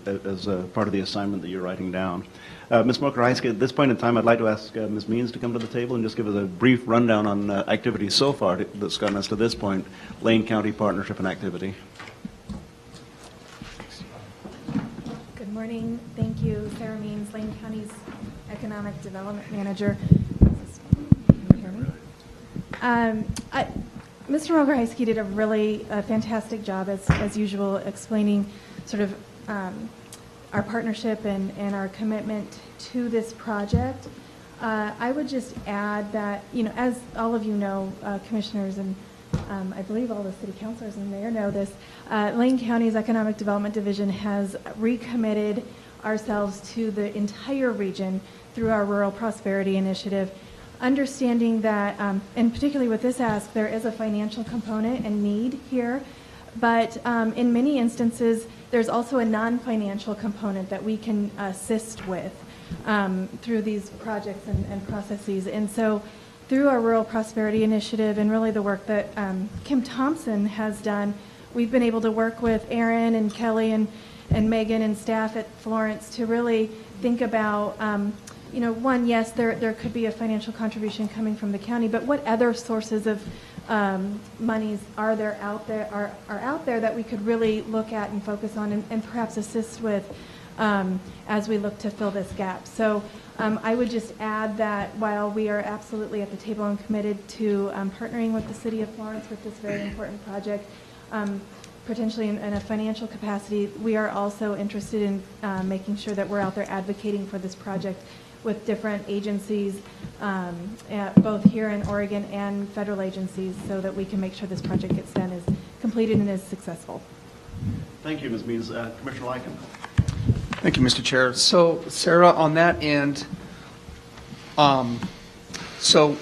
as a part of the assignment that you're writing down. Ms. Mokrajski, at this point in time, I'd like to ask Ms. Means to come to the table and just give us a brief rundown on activities so far that's gotten us to this point, Lane County partnership and activity. Good morning. Thank you. Sarah Means, Lane County's Economic Development Manager. Mr. Mograhiski did a really fantastic job, as usual, explaining sort of our partnership and our commitment to this project. I would just add that, as all of you know, commissioners, and I believe all the city councilors in there know this, Lane County's Economic Development Division has recommitted ourselves to the entire region through our Rural Prosperity Initiative, understanding that, and particularly with this ask, there is a financial component and need here, but in many instances, there's also a non-financial component that we can assist with through these projects and processes. And so through our Rural Prosperity Initiative and really the work that Kim Thompson has done, we've been able to work with Aaron and Kelly and Megan and staff at Florence to really think about, one, yes, there could be a financial contribution coming from the county, but what other sources of monies are out there that we could really look at and focus on and perhaps assist with as we look to fill this gap. So I would just add that while we are absolutely at the table and committed to partnering with the City of Florence with this very important project, potentially in a financial capacity, we are also interested in making sure that we're out there advocating for this project with different agencies, both here in Oregon and federal agencies, so that we can make sure this project gets done, is completed and is successful. Thank you, Ms. Means. Commissioner Lycan. Thank you, Mr. Chair. So, Sarah, on that end, so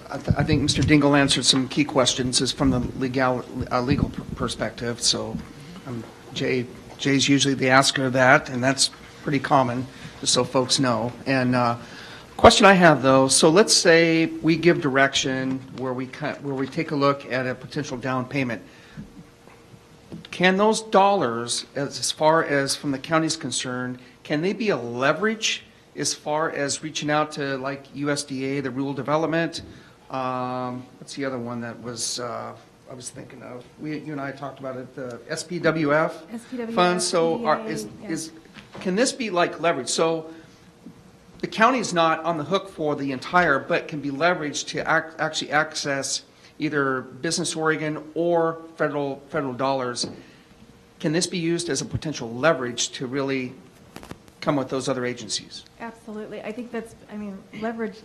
I think Mr. Dingle answered some key questions is from the legal perspective. So Jay's usually the asker of that, and that's pretty common, just so folks know. And question I have, though, so let's say we give direction where we take a look at a potential down payment. Can those dollars, as far as from the county's concerned, can they be a leverage as far as reaching out to like USDA, the rural development? What's the other one that was I was thinking of? You and I talked about it, the SPWF funds. So can this be like leverage? So the county is not on the hook for the entire, but can be leveraged to actually access either Business Oregon or federal dollars. Can this be used as a potential leverage to really come with those other agencies? Absolutely. I think leverage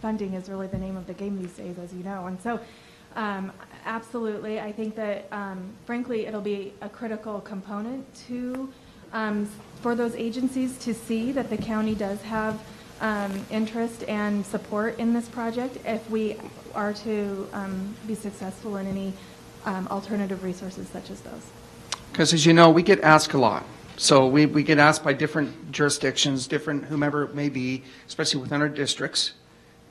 funding is really the name of the game these days, as you know. And so, absolutely, I think that, frankly, it'll be a critical component for those agencies to see that the county does have interest and support in this project if we are to be successful in any alternative resources such as those. Because as you know, we get asked a lot. So we get asked by different jurisdictions, different whomever it may be, especially within our districts.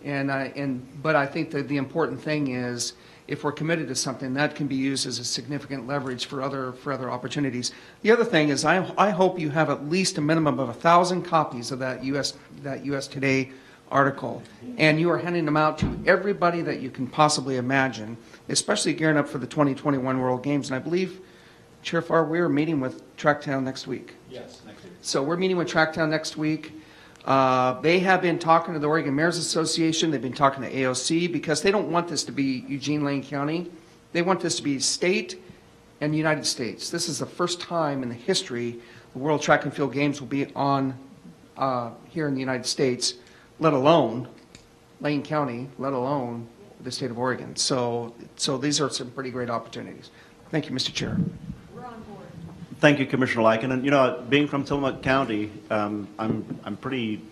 But I think that the important thing is if we're committed to something, that can be used as a significant leverage for other opportunities. The other thing is I hope you have at least a minimum of 1,000 copies of that US Today article, and you are handing them out to everybody that you can possibly imagine, especially gearing up for the 2021 World Games. And I believe, Chair Farr, we're meeting with Tracktown next week. Yes, next week. So we're meeting with Tracktown next week. They have been talking to the Oregon Mayors Association. They've been talking to AOC because they don't want this to be Eugene Lane County. They want this to be state and United States. This is the first time in the history the World Track and Field Games will be on here in the United States, let alone Lane County, let alone the state of Oregon. So these are some pretty great opportunities. Thank you, Mr. Chair. Thank you, Commissioner Lycan. And being from Tillamook County, I'm pretty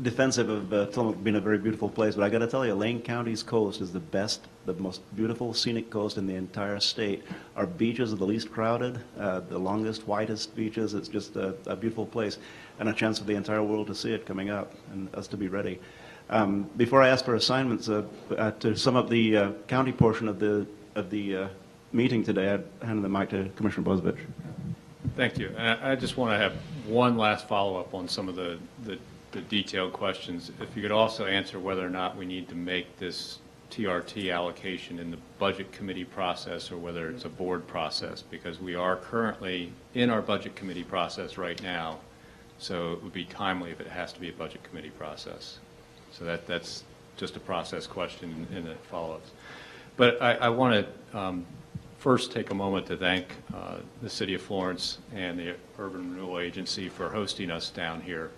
defensive of Tillamook being a very beautiful place. But I got to tell you, Lane County's coast is the most beautiful scenic coast in the entire state. Our beaches are the least crowded, the longest, widest beaches. It's just a beautiful place, and a chance for the entire world to see it coming up, and us to be ready. Before I ask for assignments to sum up the county portion of the meeting today, I'd hand the mic to Commissioner Bozevich. Thank you. And I just want to have one last follow-up on some of the detailed questions. If you could also answer whether or not we need to make this TRT allocation in the budget committee process or whether it's a board process, because we are currently in our budget committee process right now, so it would be timely if it has to be a budget committee process. So that's just a process question and it follows. But I want to first take a moment to thank the City of Florence and the Urban Renewal Agency for hosting us down here.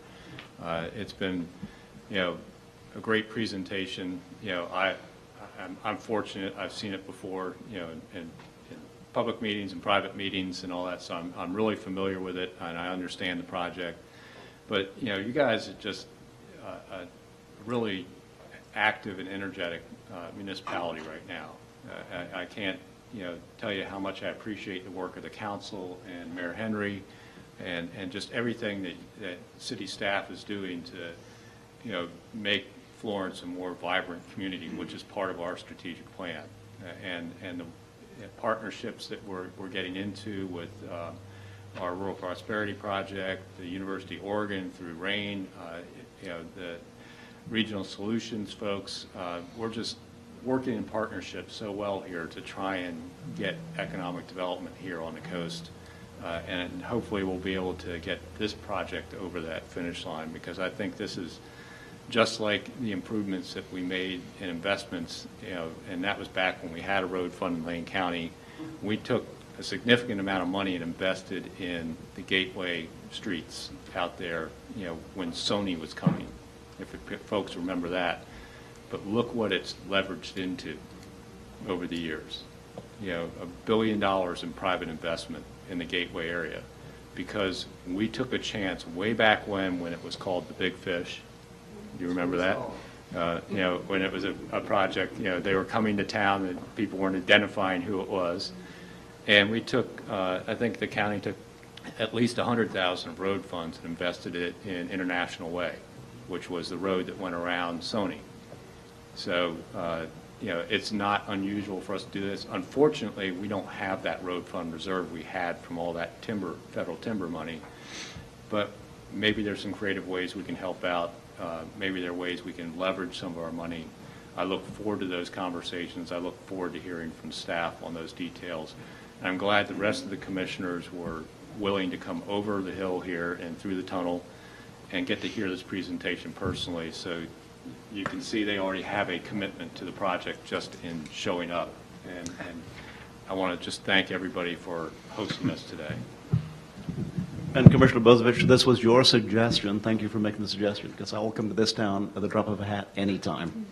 It's been, a great presentation. I'm fortunate. I've seen it before, in public meetings and private meetings and all that. So I'm really familiar with it and I understand the project. But you guys are just a really active and energetic municipality right now. I can't tell you how much I appreciate the work of the council and Mayor Henry and just everything that city staff is doing to make Florence a more vibrant community, which is part of our strategic plan. And the partnerships that we're getting into with our Rural Prosperity Project, the University of Oregon through RAIN, the Regional Solutions folks, we're just working in partnership so well here to try and get economic development here on the coast. And hopefully we'll be able to get this project over that finish line, because I think this is just like the improvements that we made in investments, and that was back when we had a road fund in Lane County. We took a significant amount of money and invested in the gateway streets out there, when Sony was coming, if folks remember that. But look what it's leveraged into over the years. $1 billion in private investment in the gateway area, because we took a chance way back when it was called the Big Fish. Do you remember that? When it was a project, they were coming to town and people weren't identifying who it was. And we took, I think the county took at least $100,000 of road funds and invested it in International Way, which was the road that went around Sony. So, it's not unusual for us to do this. Unfortunately, we don't have that road fund reserve we had from all that federal timber money. But maybe there's some creative ways we can help out. Maybe there are ways we can leverage some of our money. I look forward to those conversations. I look forward to hearing from staff on those details. And I'm glad the rest of the commissioners were willing to come over the hill here and through the tunnel and get to hear this presentation personally. So you can see they already have a commitment to the project just in showing up. And I want to just thank everybody for hosting us today. And Commissioner Bozovich, this was your suggestion. Thank you for making the suggestion, because I will come to this town at the drop of a hat anytime.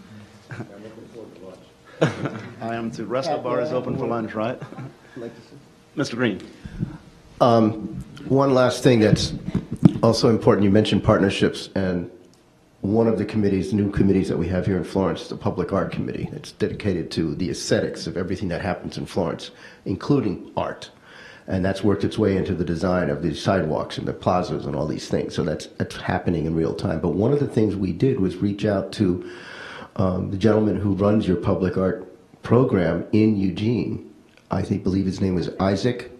I'm looking forward to lunch. I am too. Resto Bar is open for lunch, right? Mr. Green. One last thing that's also important. You mentioned partnerships, and one of the committees, new committees that we have here in Florence, is the Public Art Committee. It's dedicated to the aesthetics of everything that happens in Florence, including art. And that's worked its way into the design of these sidewalks and the plazas and all these things. So that's happening in real time. But one of the things we did was reach out to the gentleman who runs your public art program in Eugene. Believe his name was Isaac.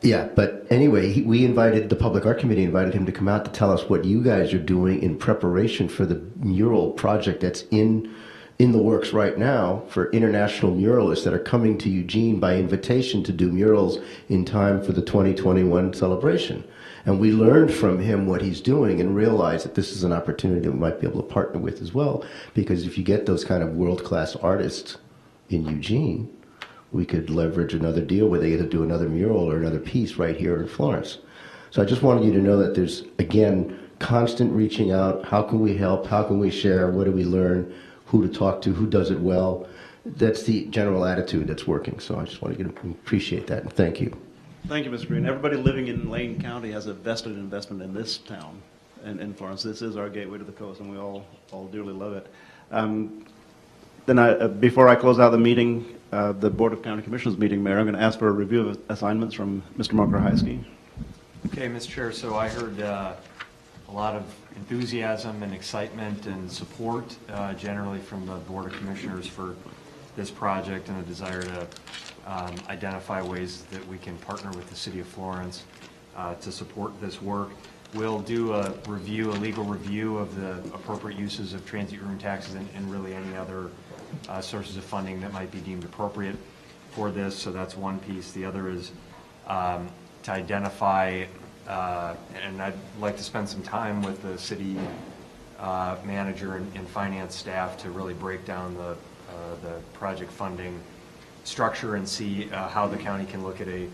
Yeah, but anyway, we invited, the Public Art Committee invited him to come out to tell us what you guys are doing in preparation for the mural project that's in the works right now for international muralists that are coming to Eugene by invitation to do murals in time for the 2021 celebration. And we learned from him what he's doing and realized that this is an opportunity that we might be able to partner with as well, because if you get those kind of world-class artists in Eugene, we could leverage another deal where they get to do another mural or another piece right here in Florence. So I just wanted you to know that there's, again, constant reaching out. How can we help? How can we share? What do we learn? Who to talk to? Who does it well? That's the general attitude that's working. So I just want you to appreciate that, and thank you. Thank you, Mr. Green. Everybody living in Lane County has a vested investment in this town and in Florence. This is our gateway to the coast, and we all dearly love it. Then before I close out the meeting, the Board of County Commissioners meeting, Mayor, I'm going to ask for a review of assignments from Mr. Mark Rahiski. Okay, Mr. Chair, so I heard a lot of enthusiasm and excitement and support generally from the Board of Commissioners for this project, and a desire to identify ways that we can partner with the City of Florence to support this work. We'll do a legal review of the appropriate uses of transient room taxes and really any other sources of funding that might be deemed appropriate for this. So that's one piece. The other is to identify, and I'd like to spend some time with the city manager and finance staff to really break down the project funding structure and see how the county can look at a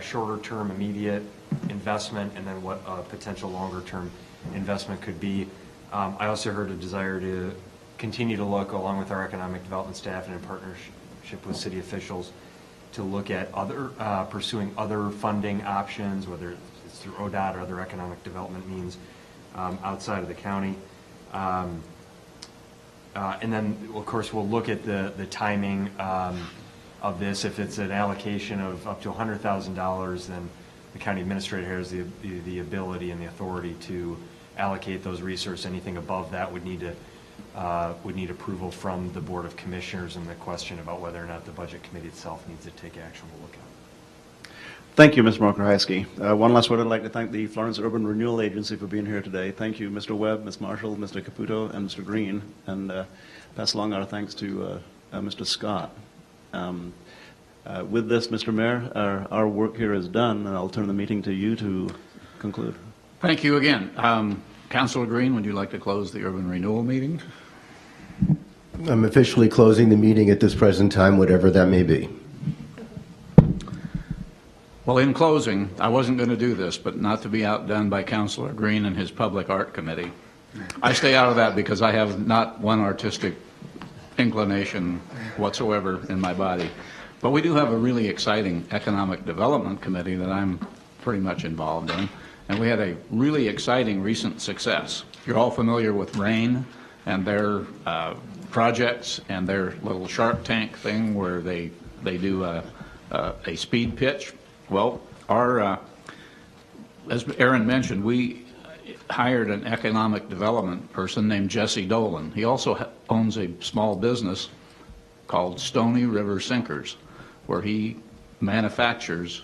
shorter-term immediate investment and then what a potential longer-term investment could be. I also heard a desire to continue to look, along with our economic development staff and in partnership with city officials, to look at pursuing other funding options, whether it's through ODOT or other economic development means outside of the county. And then, of course, we'll look at the timing of this. If it's an allocation of up to $100,000, then the county administrator has the ability and the authority to allocate those resources. Anything above that would need approval from the Board of Commissioners, and the question about whether or not the Budget Committee itself needs to take action we'll look at. Thank you, Mr. Mokrajewski. One last word, I'd like to thank the Florence Urban Renewal Agency for being here today. Thank you, Mr. Webb, Ms. Marshall, Mr. Caputo, and Mr. Green, and pass along our thanks to Mr. Scott. With this, Mr. Mayor, our work here is done, and I'll turn the meeting to you to conclude. Thank you again. Councilor Green, would you like to close the urban renewal meeting? I'm officially closing the meeting at this present time, whatever that may be. Well, in closing, I wasn't going to do this, but not to be outdone by Councilor Green and his Public Art Committee. I stay out of that because I have not one artistic inclination whatsoever in my body. But we do have a really exciting Economic Development Committee that I'm pretty much involved in. And we had a really exciting recent success. You're all familiar with RAIN and their projects and their little Shark Tank thing where they do a speed pitch. Well, as Aaron mentioned, we hired an economic development person named Jesse Dolan. He also owns a small business called Stony River Sinkers, where he manufactures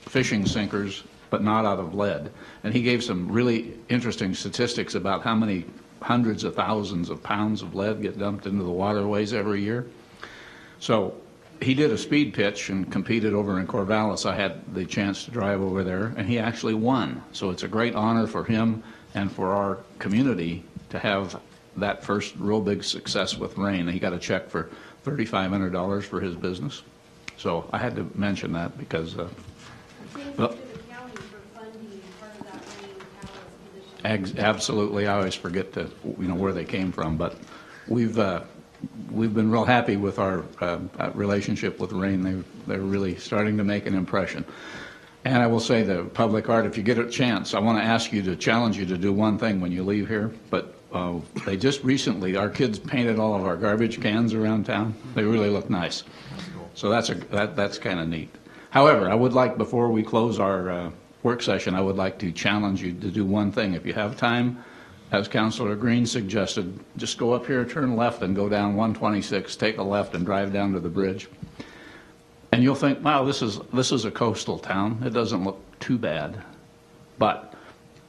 fishing sinkers, but not out of lead. And he gave some really interesting statistics about how many hundreds of thousands of pounds of lead get dumped into the waterways every year. So he did a speed pitch and competed over in Corvallis. I had the chance to drive over there, and he actually won. So it's a great honor for him and for our community to have that first real big success with RAIN. He got a check for $3,500 for his business. So I had to mention that because absolutely, I always forget to where they came from, but we've been real happy with our relationship with RAIN. They're really starting to make an impression. And I will say the Public Art, if you get a chance, I want to ask you to challenge you to do one thing when you leave here. But they just recently, our kids painted all of our garbage cans around town. They really look nice. So that's kind of neat. However, I would like, before we close our work session, I would like to challenge you to do one thing. If you have time, as Councilor Green suggested, just go up here, turn left, and go down 126, take a left, and drive down to the bridge. And you'll think, wow, this is a coastal town. It doesn't look too bad. But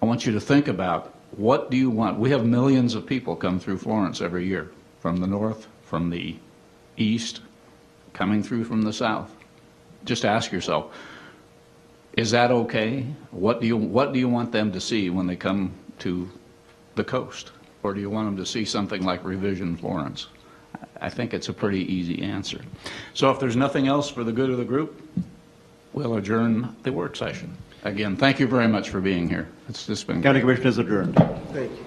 I want you to think about, what do you want? We have millions of people come through Florence every year, from the north, from the east, coming through from the south. Just ask yourself, is that okay? What do you want them to see when they come to the coast? Or do you want them to see something like Revision Florence? I think it's a pretty easy answer. So if there's nothing else for the good of the group, we'll adjourn the work session. Again, thank you very much for being here. It's just been County Commissioners adjourned. Thank you.